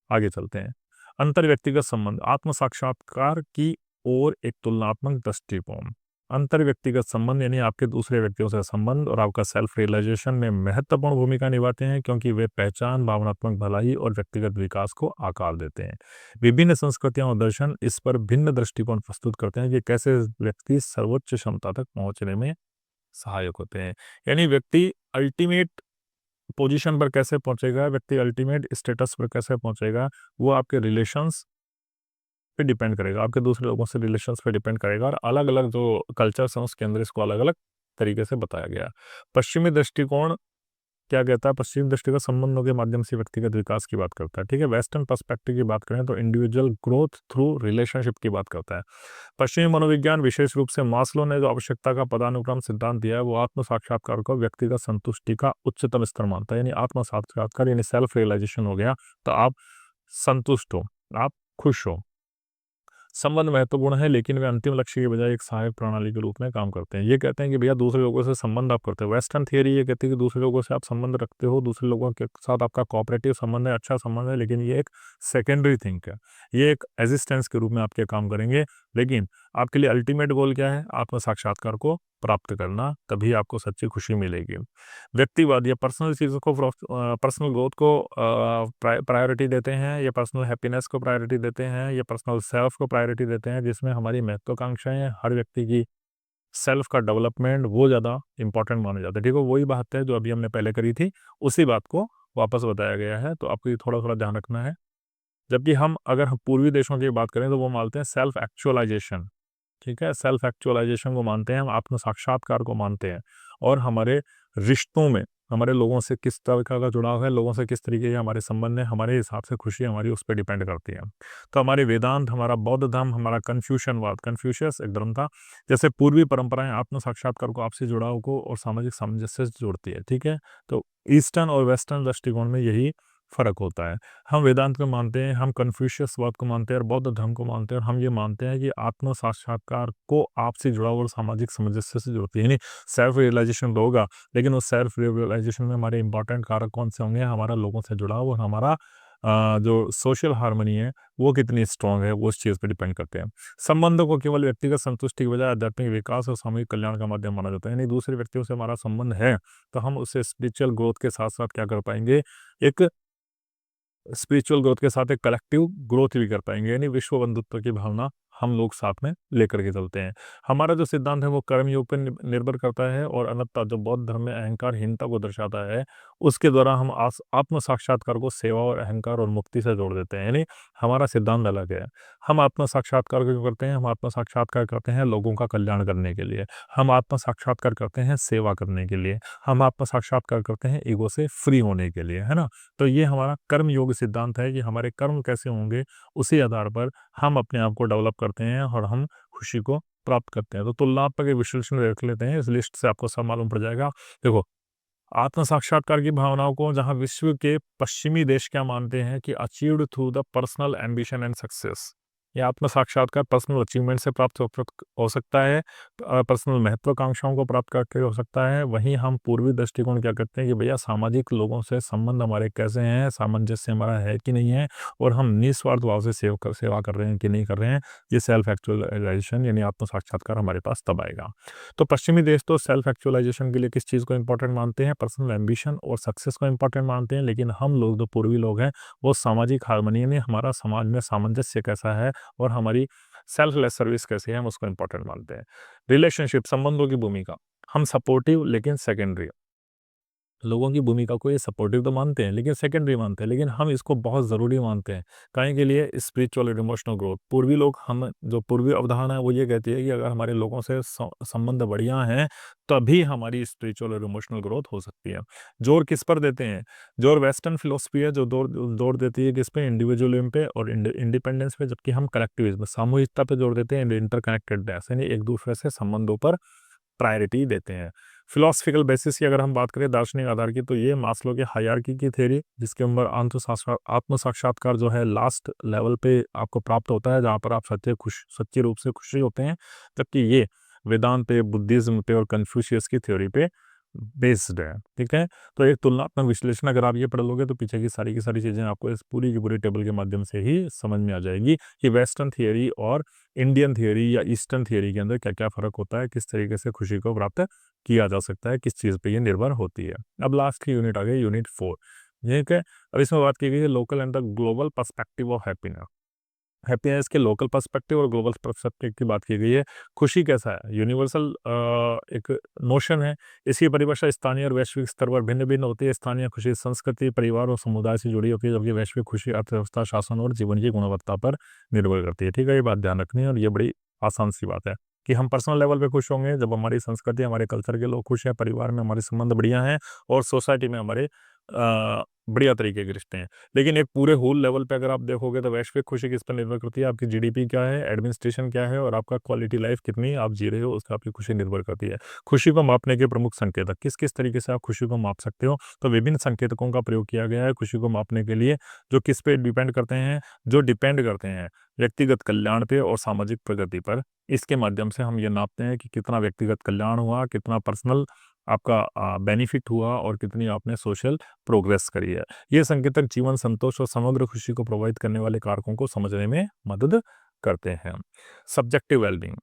Speaker 1: आगे चलते हैं। अंतर व्यक्तिगत संबंध, आत्म साक्षात्कार की ओर एक तुलनात्मक दृष्टिकोण। अंतर व्यक्तिगत संबंध यानी आपके दूसरे व्यक्तियों से संबंध और आपका सेल्फ रियलाइजेशन में महत्वपूर्ण भूमिका निभाते हैं, क्योंकि वे पहचान, भावनात्मक भलाई और व्यक्तिगत विकास को आकार देते हैं। विभिन्न संस्कृतियां और दर्शन इस पर भिन्न दृष्टिकोण प्रस्तुत करते हैं कि कैसे व्यक्ति सर्वोच्च क्षमता तक पहुंचने में सहायक होते हैं। यानी व्यक्ति अल्टीमेट पोजीशन पर कैसे पहुंचेगा, व्यक्ति अल्टीमेट स्टेटस पर कैसे पहुंचेगा, वो आपके रिलेशंस पे डिपेंड करेगा, आपके दूसरे लोगों से रिलेशंस पे डिपेंड करेगा और अलग-अलग जो कल्चर्स हैं उसके अंदर इसको अलग-अलग तरीके से बताया गया है। पश्चिमी दृष्टिकोण क्या कहता है? पश्चिमी दृष्टिकोण संबंधों के माध्यम से व्यक्तिगत विकास की बात करता है, ठीक है? वेस्टर्न पर्सपेक्टिव की बात करें तो इंडिविजुअल ग्रोथ थ्रू रिलेशनशिप की बात करता है। पश्चिमी मनोविज्ञान विशेष रूप से मास्लो ने जो आवश्यकता का पदानुक्रम सिद्धांत दिया है, वो आत्म साक्षात्कार को व्यक्तिगत संतुष्टि का उच्चतम स्तर मानता है। यानी आत्म साक्षात्कार यानी सेल्फ रियलाइजेशन हो गया, तो आप संतुष्ट हो, आप खुश हो। संबंध महत्वपूर्ण है, लेकिन वे अंतिम लक्ष्य के बजाय एक सहायक प्रणाली के रूप में काम करते हैं। ये कहते हैं कि भैया दूसरे लोगों से संबंध आप करते हो। वेस्टर्न थियरी ये कहती है कि दूसरे लोगों से आप संबंध रखते हो, दूसरे लोगों के साथ आपका कोऑपरेटिव संबंध है, अच्छा संबंध है, लेकिन ये एक सेकेंडरी थिंग है। ये एक एग्जिस्टेंस के रूप में आपके काम करेंगे, लेकिन आपके लिए अल्टीमेट गोल क्या है? आत्म साक्षात्कार को प्राप्त करना, तभी आपको सच्ची खुशी मिलेगी। व्यक्तिवाद या पर्सनल चीज़ों को पर्सनल ग्रोथ को प्रायोरिटी देते हैं, या पर्सनल हैप्पीनेस को प्रायोरिटी देते हैं, या पर्सनल सेल्फ को प्रायोरिटी देते हैं, जिसमें हमारी महत्वाकांक्षाएं, हर व्यक्ति की सेल्फ का डेवलपमेंट वो ज़्यादा इंपॉर्टेंट माना जाता है। ठीक है, वही बात है जो अभी हमने पहले करी थी, उसी बात को वापस बताया गया है, तो आपको ये थोड़ा थोड़ा ध्यान रखना है। जबकि हम अगर हम पूर्वी देशों की बात करें तो वो मानते हैं सेल्फ एक्चुअलाइजेशन, ठीक है? सेल्फ एक्चुअलाइजेशन को मानते हैं, हम आत्म साक्षात्कार को मानते हैं और हमारे रिश्तों में हमारे लोगों से किस तरह का जुड़ाव है, लोगों से किस तरीके के हमारे संबंध हैं, हमारे हिसाब से खुशी हमारी उस पे डिपेंड करती है। तो हमारे वेदांत, हमारा बौद्ध धर्म, हमारा कन्फ्यूशनवाद, कन्फ्यूशियस एक धर्म था, जैसे पूर्वी परंपराएं आत्म साक्षात्कार को, आपसी जुड़ाव को और सामाजिक सामंजस्य से जोड़ती है, ठीक है? तो ईस्टर्न और वेस्टर्न दृष्टिकोण में यही फ़र्क होता है। हम वेदांत को मानते हैं, हम कन्फ्यूशियसवाद को मानते हैं और बौद्ध धर्म को मानते हैं, और हम ये मानते हैं कि आत्म साक्षात्कार को आपसी जुड़ाव और सामाजिक सामंजस्य से जोड़ती है। यानी सेल्फ रियलाइजेशन तो होगा, लेकिन उस सेल्फ रियलाइजेशन में हमारे इंपॉर्टेंट कारक कौन से होंगे? हमारा लोगों से जुड़ाव और हमारा जो सोशल हार्मनी है, वो कितनी स्ट्रॉन्ग है, वो उस चीज़ पे डिपेंड करते हैं। संबंधों को केवल व्यक्तिगत संतुष्टि के बजाय आध्यात्मिक विकास और सामूहिक कल्याण का माध्यम माना जाता है। यानी दूसरे व्यक्तियों से हमारा संबंध है, तो हम उससे स्पिरिचुअल ग्रोथ के साथ-साथ क्या कर पाएँगे? एक स्पिरिचुअल ग्रोथ के साथ एक कलेक्टिव ग्रोथ भी कर पाएँगे, यानी विश्व बंधुत्व की भावना हम लोग साथ में लेकर के चलते हैं। हमारा जो सिद्धांत है वो कर्मयोग पे निर्भर करता है, और अनंतता जो बौद्ध धर्म में अहंकारहीनता को दर्शाता है, उसके द्वारा हम आत्म साक्षात्कार को सेवा और अहंकार और मुक्ति से जोड़ देते हैं। यानी हमारा सिद्धांत अलग है। हम आत्म साक्षात्कार क्यों करते हैं? हम आत्म साक्षात्कार करते हैं लोगों का कल्याण करने के लिए। हम आत्म साक्षात्कार करते हैं सेवा करने के लिए। हम आत्म साक्षात्कार करते हैं ईगो से फ्री होने के लिए, है ना? तो ये हमारा कर्म योग सिद्धांत है कि हमारे कर्म कैसे होंगे, उसी आधार पर हम अपने आप को डेवलप करते हैं और हम खुशी को प्राप्त करते हैं। तो तुलनात्मक विश्लेषण रख लेते हैं, इस लिस्ट से आपको सब मालूम पड़ जाएगा। देखो, आत्म साक्षात्कार की भावनाओं को जहां विश्व के पश्चिमी देश क्या मानते हैं कि achieved through the personal ambition and success, ये आत्म साक्षात्कार पर्सनल अचीवमेंट से प्राप्त हो सकता है, पर्सनल महत्वाकांक्षाओं को प्राप्त करके हो सकता है। वहीं हम पूर्वी दृष्टिकोण क्या करते हैं कि भैया सामाजिक लोगों से संबंध हमारे कैसे हैं, सामंजस्य हमारा है कि नहीं है, और हम निस्वार्थ भाव से सेवा कर रहे हैं कि नहीं कर रहे हैं। ये सेल्फ एक्चुअलाइजेशन यानी आत्म साक्षात्कार हमारे पास तब आएगा। तो पश्चिमी देश तो सेल्फ एक्चुअलाइजेशन के लिए किस चीज़ को इंपॉर्टेंट मानते हैं? पर्सनल एम्बिशन और सक्सेस को इंपॉर्टेंट मानते हैं। लेकिन हम लोग जो पूर्वी लोग हैं, वो सामाजिक हार्मनी यानी हमारा समाज में सामंजस्य कैसा है और हमारी सेल्फलेस सर्विस कैसी है, हम उसको इंपॉर्टेंट मानते हैं। रिलेशनशिप, संबंधों की भूमिका, हम सपोर्टिव लेकिन सेकेंडरी। लोगों की भूमिका को ये सपोर्टिव तो मानते हैं लेकिन सेकेंडरी मानते हैं, लेकिन हम इसको बहुत ज़रूरी मानते हैं। काहे के लिए? स्पिरिचुअल और इमोशनल ग्रोथ। पूर्वी लोग, हम जो पूर्वी अवधारणा है वो ये कहती है कि अगर हमारे लोगों से संबंध बढ़िया हैं, तभी हमारी स्पिरिचुअल और इमोशनल ग्रोथ हो सकती है। जोर किस पर देते हैं? जोर वेस्टर्न फिलोसफी है जो जोर देती है किस पे? इंडिविजुअलिज्म पे और इंडिपेंडेंस पे, जबकि हम कलेक्टिविज्म, सामूहिकता पे जोर देते हैं, इंटरकनेक्टेडनेस यानी एक दूसरे से संबंधों पर प्रायोरिटी देते हैं। फिलोसफिकल बेसिस की अगर हम बात करें दार्शनिक आधार की, तो ये मास्लो के हायरार्की की थ्योरी, जिसके अंदर आत्म साक्षात्कार जो है लास्ट लेवल पे आपको प्राप्त होता है, जहाँ पर आप सच्चे रूप से खुशी होते हैं। जबकि ये वेदांत पे, बुद्धिज्म पे और कन्फ्यूशियस की थ्योरी पे बेस्ड है। ठीक है? तो एक तुलनात्मक विश्लेषण अगर आप ये पढ़ लोगे तो पीछे की सारी चीज़ें आपको इस पूरी की पूरी टेबल के माध्यम से ही समझ में आ जाएगी कि वेस्टर्न थियरी और इंडियन थियरी या ईस्टर्न थियरी के अंदर क्या-क्या फ़र्क होता है, किस तरीके से खुशी को प्राप्त किया जा सकता है, किस चीज़ पे ये निर्भर होती है। अब लास्ट की यूनिट आ गई, यूनिट 4। ठीक है? अब इसमें बात की गई है local and the global perspective of happiness. Happiness के लोकल पर्सपेक्टिव और ग्लोबल पर्सपेक्टिव की बात की गई है। खुशी कैसा है? यूनिवर्सल एक नोशन है। इसकी परिभाषा स्थानीय और वैश्विक स्तर पर भिन्न-भिन्न होती है। स्थानीय खुशी संस्कृति, परिवार और समुदाय से जुड़ी होती है, जबकि वैश्विक खुशी अर्थव्यवस्था, शासन और जीवन की गुणवत्ता पर निर्भर करती है। ठीक है? ये बात ध्यान रखनी है और ये बड़ी आसान सी बात है कि हम पर्सनल लेवल पे खुश होंगे जब हमारी संस्कृति, हमारे कल्चर के लोग खुश हैं, परिवार में हमारे संबंध बढ़िया हैं और सोसाइटी में हमारे बढ़िया तरीके के रिश्ते हैं। लेकिन एक पूरे होल लेवल पे अगर आप देखोगे तो वैश्विक खुशी किस पर निर्भर करती है? आपकी जीडीपी क्या है, एडमिनिस्ट्रेशन क्या है और आपका क्वालिटी लाइफ कितनी आप जी रहे हो, उसका आपकी खुशी निर्भर करती है। खुशी को मापने के प्रमुख संकेतक, किस-किस तरीके से आप खुशी को माप सकते हो? तो विभिन्न संकेतकों का प्रयोग किया गया है खुशी को मापने के लिए, जो किस पे डिपेंड करते हैं? जो डिपेंड करते हैं व्यक्तिगत कल्याण पे और सामाजिक प्रगति पर। इसके माध्यम से हम ये नापते हैं कि कितना व्यक्तिगत कल्याण हुआ, कितना पर्सनल आपका बेनिफिट हुआ और कितनी आपने सोशल प्रोग्रेस करी है। ये संकेतक जीवन संतोष और समग्र खुशी को प्रभावित करने वाले कारकों को समझने में मदद करते हैं। सब्जेक्टिव वेलबींग,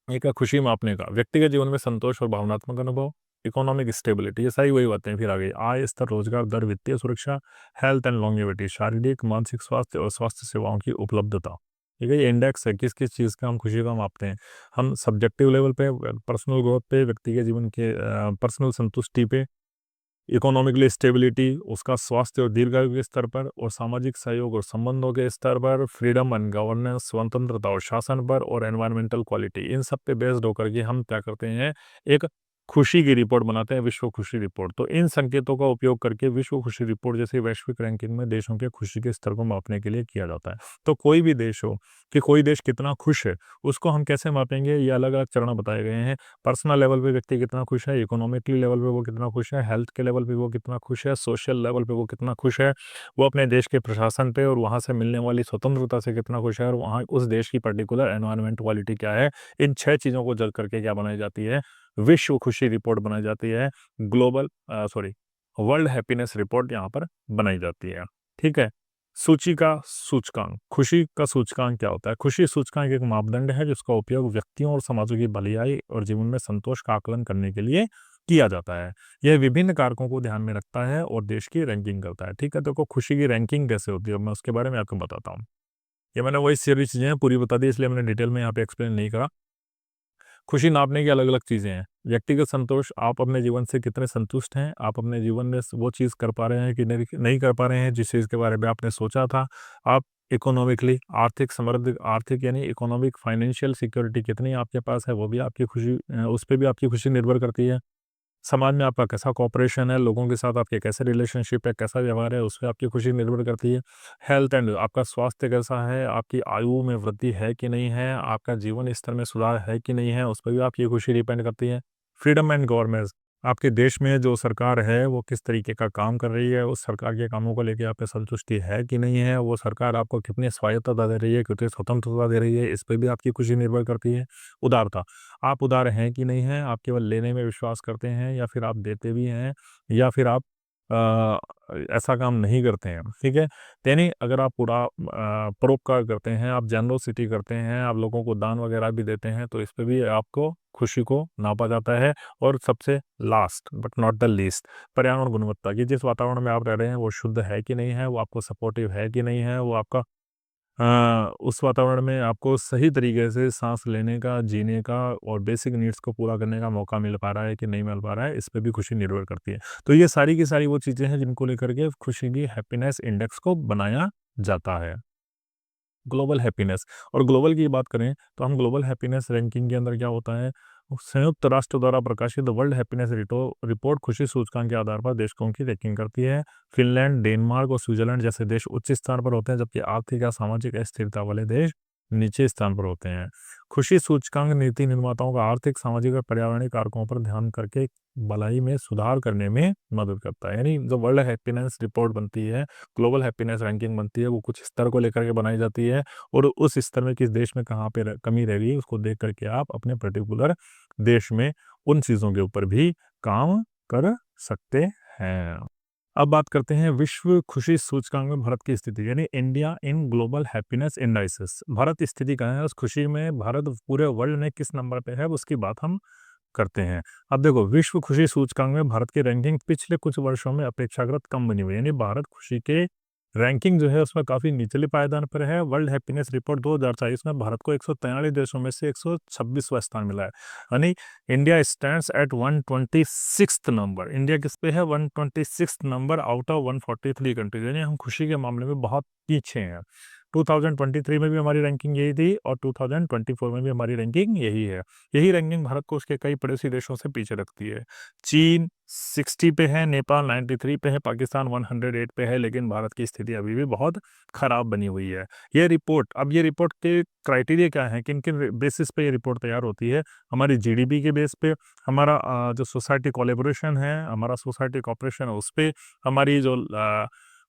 Speaker 1: एक है खुशी मापने का, व्यक्तिगत जीवन में संतोष और भावनात्मक अनुभव, इकोनॉमिक स्टेबिलिटी, ये सारी वही बातें फिर आ गई। आय स्तर, रोजगार दर, वित्तीय सुरक्षा, हेल्थ एंड लॉन्गेविटी, शारीरिक मानसिक स्वास्थ्य और स्वास्थ्य सेवाओं की उपलब्धता। ठीक है? ये इंडेक्स है किस किस चीज़ का हम खुशी का मापते हैं। हम सब्जेक्टिव लेवल पे, पर्सनल ग्रोथ पे, व्यक्तिगत जीवन के पर्सनल संतुष्टि पे, इकोनॉमिकली स्टेबिलिटी, उसका स्वास्थ्य और दीर्घायु के स्तर पर, और सामाजिक सहयोग और संबंधों के स्तर पर, फ्रीडम एंड गवर्नेंस, स्वतंत्रता और शासन पर, और एनवायरमेंटल क्वालिटी, इन सब पे बेस्ड होकर के हम क्या करते हैं, एक खुशी की रिपोर्ट बनाते हैं, विश्व खुशी रिपोर्ट। तो इन संकेतों का उपयोग करके विश्व खुशी रिपोर्ट जैसे वैश्विक रैंकिंग में देशों के खुशी के स्तर को मापने के लिए किया जाता है। तो कोई भी देश हो कि कोई देश कितना खुश है, उसको हम कैसे मापेंगे, ये अलग अलग चरण बताए गए हैं। पर्सनल लेवल पे व्यक्ति कितना खुश है, इकोनॉमिकली लेवल पे वो कितना खुश है, हेल्थ के लेवल पे वो कितना खुश है, सोशल लेवल पे वो कितना खुश है, वो अपने देश के प्रशासन पे और वहाँ से मिलने वाली स्वतंत्रता से कितना खुश है, और वहाँ उस देश की पर्टिकुलर एनवायरनमेंट क्वालिटी क्या है। इन 6 चीज़ों को जज करके क्या बनाई जाती है, विश्व खुशी रिपोर्ट बनाई जाती है। वर्ल्ड हैप्पीनेस रिपोर्ट यहाँ पर बनाई जाती है। ठीक है? सूची का सूचकांक, खुशी का सूचकांक क्या होता है? खुशी सूचकांक एक मापदंड है जिसका उपयोग व्यक्तियों और समाजों की भलाई और जीवन में संतोष का आकलन करने के लिए किया जाता है। यह विभिन्न कारकों को ध्यान में रखता है और देश की रैंकिंग करता है। ठीक है? तो खुशी की रैंकिंग कैसे होती है, मैं उसके बारे में आपको बताता हूँ। ये मैंने वही सारी चीज़ें पूरी बता दी, इसलिए मैंने डिटेल में यहाँ पे एक्सप्लेन नहीं करा। खुशी नापने की अलग-अलग चीज़ें हैं। व्यक्तिगत संतोष, आप अपने जीवन से कितने संतुष्ट हैं? आप अपने जीवन में वो चीज़ कर पा रहे हैं कि नहीं कर पा रहे हैं, जिस चीज़ के बारे में आपने सोचा था? आप इकोनॉमिकली आर्थिक समृद्ध, आर्थिक यानी इकोनॉमिक फाइनेंशियल सिक्योरिटी कितनी आपके पास है, वो भी आपकी खुशी उस पे भी आपकी खुशी निर्भर करती है। समाज में आपका कैसा कोऑपरेशन है, लोगों के साथ आपके कैसे रिलेशनशिप है, कैसा व्यवहार है, उसपे आपकी खुशी निर्भर करती है। हेल्थ एंड आपका स्वास्थ्य कैसा है, आपकी आयु में वृद्धि है कि नहीं है, आपका जीवन स्तर में सुधार है कि नहीं है, उस पे भी आपकी खुशी डिपेंड करती है। फ्रीडम एंड गवर्नेंस, आपके देश में जो सरकार है, वो किस तरीके का काम कर रही है, उस सरकार के कामों को लेके आप पे संतुष्टि है कि नहीं है, वो सरकार आपको कितनी स्वायत्तता दे रही है, कितनी स्वतंत्रता दे रही है, इस पे भी आपकी खुशी निर्भर करती है। उदारता, आप उदार हैं कि नहीं हैं, आप केवल लेने में विश्वास करते हैं या फिर आप देते भी हैं या फिर आप अ, ऐसा काम नहीं करते हैं, ठीक है? यानी अगर आप परोपकार करते हैं, आप जेनरॉसिटी करते हैं, आप लोगों को दान वगैरह भी देते हैं, तो इस पे भी आपको खुशी को नापा जाता है। और सबसे last but not the least, पर्यावरण गुणवत्ता, कि जिस वातावरण में आप रह रहे हैं, वो शुद्ध है कि नहीं है, वो आपको सपोर्टिव है कि नहीं है, वो आपका उस वातावरण में आपको सही तरीके से साँस लेने का, जीने का और बेसिक नीड्स को पूरा करने का मौका मिल पा रहा है कि नहीं मिल पा रहा है, इस पे भी खुशी निर्भर करती है। तो ये सारी की सारी वो चीज़ें हैं जिनको लेकर के खुशी की हैप्पीनेस इंडेक्स को बनाया जाता है। ग्लोबल हैप्पीनेस, और ग्लोबल की बात करें तो हम ग्लोबल हैप्पीनेस रैंकिंग के अंदर क्या होता है, संयुक्त राष्ट्र द्वारा प्रकाशित वर्ल्ड हैप्पीनेस रिपोर्ट खुशी सूचकांक के आधार पर देशों की रैंकिंग करती है। फिनलैंड, डेनमार्क और स्विट्जरलैंड जैसे देश उच्च स्थान पर होते हैं, जबकि आर्थिक या सामाजिक अस्थिरता वाले देश नीचे स्थान पर होते हैं। खुशी सूचकांक नीति निर्माताओं का आर्थिक, सामाजिक और पर्यावरणीय कारकों पर ध्यान करके भलाई में सुधार करने में मदद करता है। यानी जो वर्ल्ड हैप्पीनेस रिपोर्ट बनती है, ग्लोबल हैप्पीनेस रैंकिंग बनती है, वो कुछ स्तर को लेकर के बनाई जाती है और उस स्तर में किस देश में कहाँ पे कमी रह गई है, उसको देख करके आप अपने पर्टिकुलर देश में उन चीज़ों के ऊपर भी काम कर सकते हैं। अब बात करते हैं विश्व खुशी सूचकांक में भारत की स्थिति, यानी India in global happiness indices. Bharat की स्थिति कहाँ है, उस खुशी में भारत पूरे वर्ल्ड में किस नंबर पे है, उसकी बात हम करते हैं। अब देखो, विश्व खुशी सूचकांक में भारत की रैंकिंग पिछले कुछ वर्षों में अपेक्षाकृत कम बनी हुई है, यानी भारत खुशी के रैंकिंग जो है उसमें काफ़ी निचले पायदान पर है। वर्ल्ड हैप्पीनेस रिपोर्ट 2024 में भारत को 143 देशों में से 126वां स्थान मिला है। यानी India stands eight 126th number. India किस पे है? 126th number out of 143 countries, यानी हम खुशी के मामले में बहुत पीछे हैं। 2023 में भी हमारी रैंकिंग यही थी और 2024 में भी हमारी रैंकिंग यही है। यही रैंकिंग भारत को उसके कई पड़ोसी देशों से पीछे रखती है। चीन 60 पे है, नेपाल 93 पे है, पाकिस्तान 108 पे है, लेकिन भारत की स्थिति अभी भी बहुत खराब बनी हुई है। ये रिपोर्ट के क्राइटेरिया क्या हैं, किन-किन बेसिस पे ये रिपोर्ट तैयार होती है? हमारी जीडीपी के बेस पे, हमारा जो सोसाइटी कोलैबोरेशन है, हमारा सोसाइटी कोऑपरेशन है उस पे, हमारी जो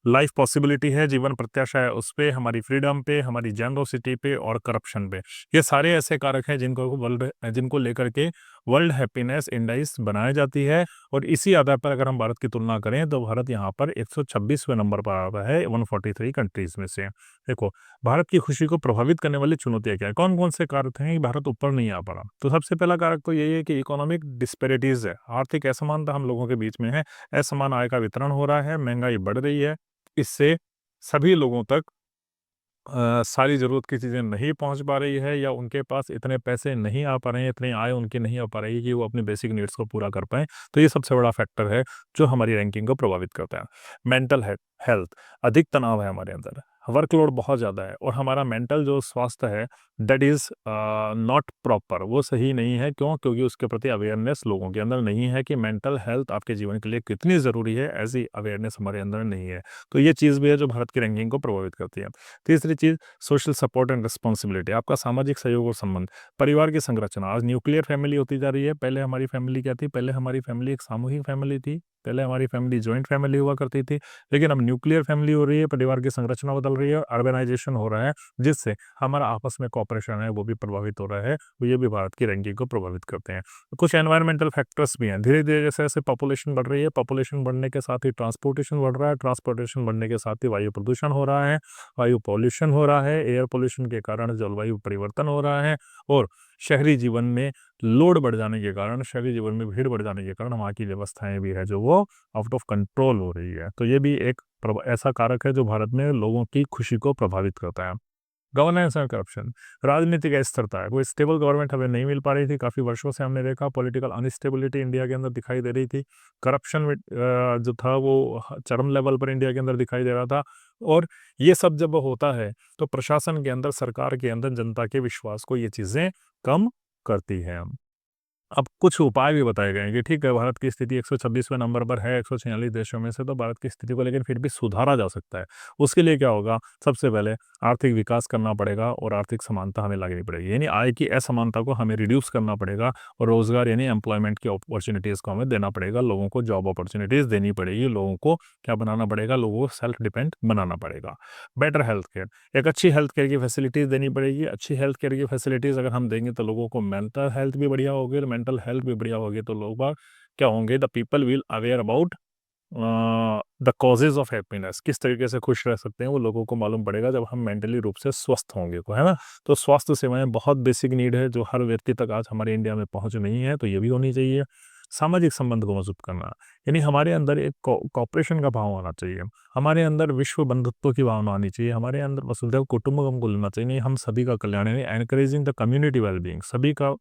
Speaker 1: लाइफ पॉसिबिलिटी है, जीवन प्रत्याशा है उस पे, हमारी फ्रीडम पे, हमारी जेनरोसिटी पे और करप्शन पे। ये सारे ऐसे कारक हैं जिनको लेकर के वर्ल्ड हैप्पीनेस इंडेक्स बनाई जाती है और इसी आधार पर अगर हम भारत की तुलना करें तो भारत यहाँ पर 126वें नंबर पर आता है 143 कंट्रीज में से। देखो, भारत की खुशी को प्रभावित करने वाली चुनौतियाँ क्या है? कौन-कौन से कारक हैं कि भारत ऊपर नहीं आ पा रहा? तो सबसे पहला कारक तो यही है कि इकोनॉमिक डिस्पैरिटीज़ है। आर्थिक असमानता हम लोगों के बीच में है। असमान आय का वितरण हो रहा है, महँगाई बढ़ रही है। इससे सभी लोगों तक सारी ज़रूरत की चीज़ें नहीं पहुँच पा रही है या उनके पास इतने पैसे नहीं आ पा रहे हैं, इतनी आय उनकी नहीं आ पा रही है कि वो अपनी बेसिक नीड्स को पूरा कर पाएँ। तो ये सबसे बड़ा फैक्टर है जो हमारी रैंकिंग को प्रभावित करता है। मेंटल हेल्थ, अधिक तनाव है हमारे अंदर, वर्कलोड बहुत ज़्यादा है और हमारा मेंटल जो स्वास्थ्य है दैट इज़ नॉट प्रॉपर, वो सही नहीं है। क्यों? क्योंकि उसके प्रति अवेयरनेस लोगों के अंदर नहीं है कि मेंटल हेल्थ आपके जीवन के लिए कितनी ज़रूरी है, ऐसी अवेयरनेस हमारे अंदर नहीं है। तो ये चीज़ भी है जो भारत की रैंकिंग को प्रभावित करती है। तीसरी चीज़, सोशल सपोर्ट एंड रिस्पॉन्सिबिलिटी, आपका सामाजिक सहयोग और संबंध, परिवार की संरचना। आज न्यूक्लियर फैमिली होती जा रही है। पहले हमारी फैमिली क्या थी? पहले हमारी फैमिली एक सामूहिक फैमिली थी। पहले हमारी फैमिली जॉइंट फैमिली हुआ करती थी, लेकिन अब न्यूक्लियर फैमिली हो रही है, परिवार की संरचना बदल रही है, अर्बनाइजेशन हो रहा है, जिससे हमारा आपस में कोऑपरेशन है वो भी प्रभावित हो रहा है। तो ये भी भारत की रैंकिंग को प्रभावित करते हैं। कुछ एनवायरमेंटल फैक्टर्स भी हैं। धीरे-धीरे जैसे-जैसे पॉपुलेशन बढ़ रही है, पॉपुलेशन बढ़ने के साथ ही ट्रांसपोर्टेशन बढ़ रहा है, ट्रांसपोर्टेशन बढ़ने के साथ ही वायु प्रदूषण हो रहा है, वायु पॉल्यूशन हो रहा है, एयर पॉल्यूशन के कारण जलवायु परिवर्तन हो रहा है और शहरी जीवन में लोड बढ़ जाने के कारण, शहरी जीवन में भीड़ बढ़ जाने के कारण वहाँ की व्यवस्थाएँ भी है जो वो आउट ऑफ कंट्रोल हो रही है। तो ये भी एक ऐसा कारक है जो भारत में लोगों की खुशी को प्रभावित करता है। गवर्नेंस एंड करप्शन, राजनीतिक अस्थिरता है, कोई स्टेबल गवर्नमेंट हमें नहीं मिल पा रही थी, काफ़ी वर्षों से हमने देखा पॉलिटिकल अनस्टेबिलिटी इंडिया के अंदर दिखाई दे रही थी, करप्शन में जो था वो चरम लेवल पर इंडिया के अंदर दिखाई दे रहा था। और ये सब जब होता है तो प्रशासन के अंदर, सरकार के अंदर जनता के विश्वास को ये चीज़ें कम करती हैं। अब कुछ उपाय भी बताए गए हैं कि ठीक है, भारत की स्थिति 126वें नंबर पर है 146 देशों में से, तो भारत की स्थिति को लेकिन फिर भी सुधारा जा सकता है। उसके लिए क्या होगा, सबसे पहले आर्थिक विकास करना पड़ेगा और आर्थिक समानता हमें लानी पड़ेगी, यानी आय की असमानता को हमें रिड्यूस करना पड़ेगा और रोजगार यानी एम्प्लॉयमेंट की अपॉर्चुनिटीज़ को हमें देना पड़ेगा, लोगों को जॉब अपॉर्चुनिटीज़ देनी पड़ेगी, लोगों को क्या बनाना पड़ेगा, लोगों को सेल्फ डिपेंड बनाना पड़ेगा। बेटर हेल्थ केयर, एक अच्छी हेल्थ केयर की फैसिलिटीज़ देनी पड़ेगी। अच्छी हेल्थ केयर की फैसिलिटीज़ अगर हम देंगे तो लोगों को मेंटल हेल्थ भी बढ़िया होगी, और मेंटल हेल्थ भी बढ़िया होगी तो लोग बाग क्या होंगे, the people will aware about the causes of happiness, किस तरीके से खुश रह सकते हैं वो लोगों को मालूम पड़ेगा जब हम मेंटली रूप से स्वस्थ होंगे तो, है ना? तो स्वास्थ्य सेवाएँ बहुत बेसिक नीड है जो हर व्यक्ति तक आज हमारे इंडिया में पहुँच नहीं है, तो ये भी होनी चाहिए। सामाजिक संबंध को मजबूत करना, यानी हमारे अंदर एक कोऑपरेशन का भाव आना चाहिए। हमारे अंदर विश्व बंधुत्व की भावना आनी चाहिए, हमारे अंदर वसुधैव कुटुंबकम बोलना चाहिए, नहीं हम सभी का कल्याण, यानी एनकरेजिंग द कम्युनिटी वेलबीइंग, सभी का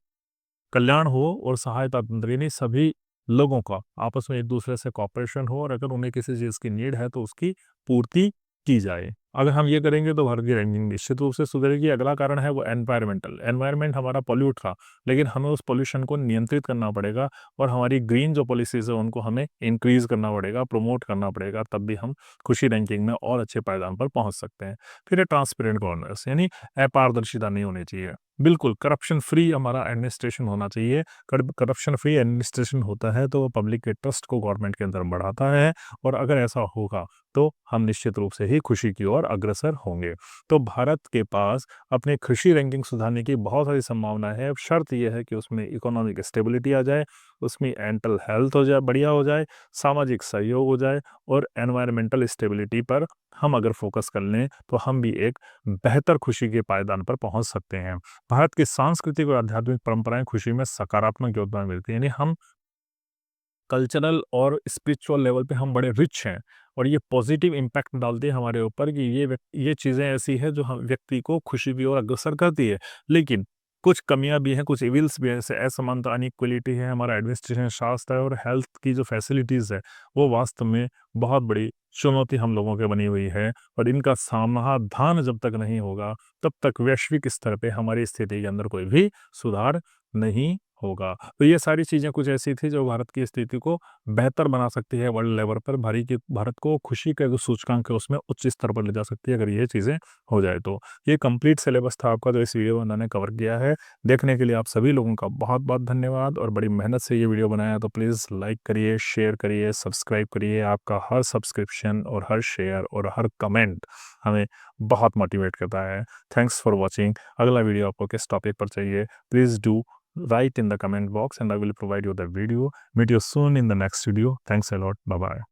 Speaker 1: कल्याण हो और सहायता तंत्र, यानी सभी लोगों का आपस में एक-दूसरे से कोऑपरेशन हो, और अगर उन्हें किसी चीज़ की नीड है तो उसकी पूर्ति की जाए। अगर हम ये करेंगे तो भारत की रैंकिंग निश्चित रूप से सुधरेगी। अगला कारण है वो एनवायरमेंटल, एनवायरनमेंट हमारा पॉल्यूट था, लेकिन हमें उस पॉल्यूशन को नियंत्रित करना पड़ेगा और हमारी ग्रीन जो पॉलिसीज़ है उनको हमें इंक्रीज़ करना पड़ेगा, प्रमोट करना पड़ेगा, तब भी हम खुशी रैंकिंग में और अच्छे पायदान पर पहुँच सकते हैं। फिर है ट्रांसपेरेंट गवर्नेंस, यानी अपारदर्शिता नहीं होनी चाहिए। बिल्कुल करप्शन फ्री हमारा एडमिनिस्ट्रेशन होना चाहिए। करप्शन फ्री एडमिनिस्ट्रेशन होता है तो वो पब्लिक के ट्रस्ट को गवर्नमेंट के अंदर बढ़ाता है, और अगर ऐसा होगा तो हम निश्चित रूप से ही खुशी की ओर अग्रसर होंगे। तो भारत के पास अपनी कृषि रैंकिंग सुधारने की बहुत सारी संभावना है। अब शर्त ये है कि उसमें इकोनॉमिक स्टेबिलिटी आ जाए, उसमें मेंटल हेल्थ हो जाए, बढ़िया हो जाए, सामाजिक सहयोग हो जाए, और एनवायरमेंटल स्टेबिलिटी पर हम अगर फोकस कर लें तो हम भी एक बेहतर खुशी के पायदान पर पहुंच सकते हैं। भारत की सांस्कृतिक और आध्यात्मिक परंपराएं खुशी में सकारात्मक योगदान मिलती है, यानी हम कल्चरल और स्पिरिचुअल लेवल पे हम बड़े रिच हैं, और ये पॉजिटिव इम्पैक्ट डालती है हमारे ऊपर कि ये चीज़ें ऐसी हैं जो हम व्यक्ति को खुशी की ओर अग्रसर करती है। लेकिन कुछ कमियां भी हैं, कुछ इविल्स भी हैं, जैसे असमानता, अनइक्वलिटी है, हमारा एडमिनिस्ट्रेशन शास्त्र है, और हेल्थ की जो फैसिलिटीज़ है वो वास्तव में बहुत बड़ी चुनौती हम लोगों के बनी हुई है, और इनका समाधान जब तक नहीं होगा तब तक वैश्विक स्तर पे हमारी स्थिति के अंदर कोई भी सुधार नहीं होगा। तो ये सारी चीज़ें कुछ ऐसी थी जो भारत की स्थिति को बेहतर बना सकती है, वर्ल्ड लेवल पर भारत को खुशी का जो सूचकांक है उसमें उच्च स्तर पर ले जा सकती है, अगर ये चीज़ें हो जाए तो। ये कंप्लीट सिलेबस था आपका जो इस वीडियो में मैंने कवर किया है। देखने के लिए आप सभी लोगों का बहुत-बहुत धन्यवाद, और बड़ी मेहनत से ये वीडियो बनाया, तो प्लीज़ लाइक करिए, शेयर करिए, सब्सक्राइब करिए। आपका हर सब्सक्रिप्शन और हर शेयर और हर कमेंट हमें बहुत मोटिवेट करता है। Thanks for watching. अगला वीडियो आपको किस टॉपिक पर चाहिए, please do write in the comment box and I will provide you the video. Meet you soon in the next video. Thanks a lot. Bye bye.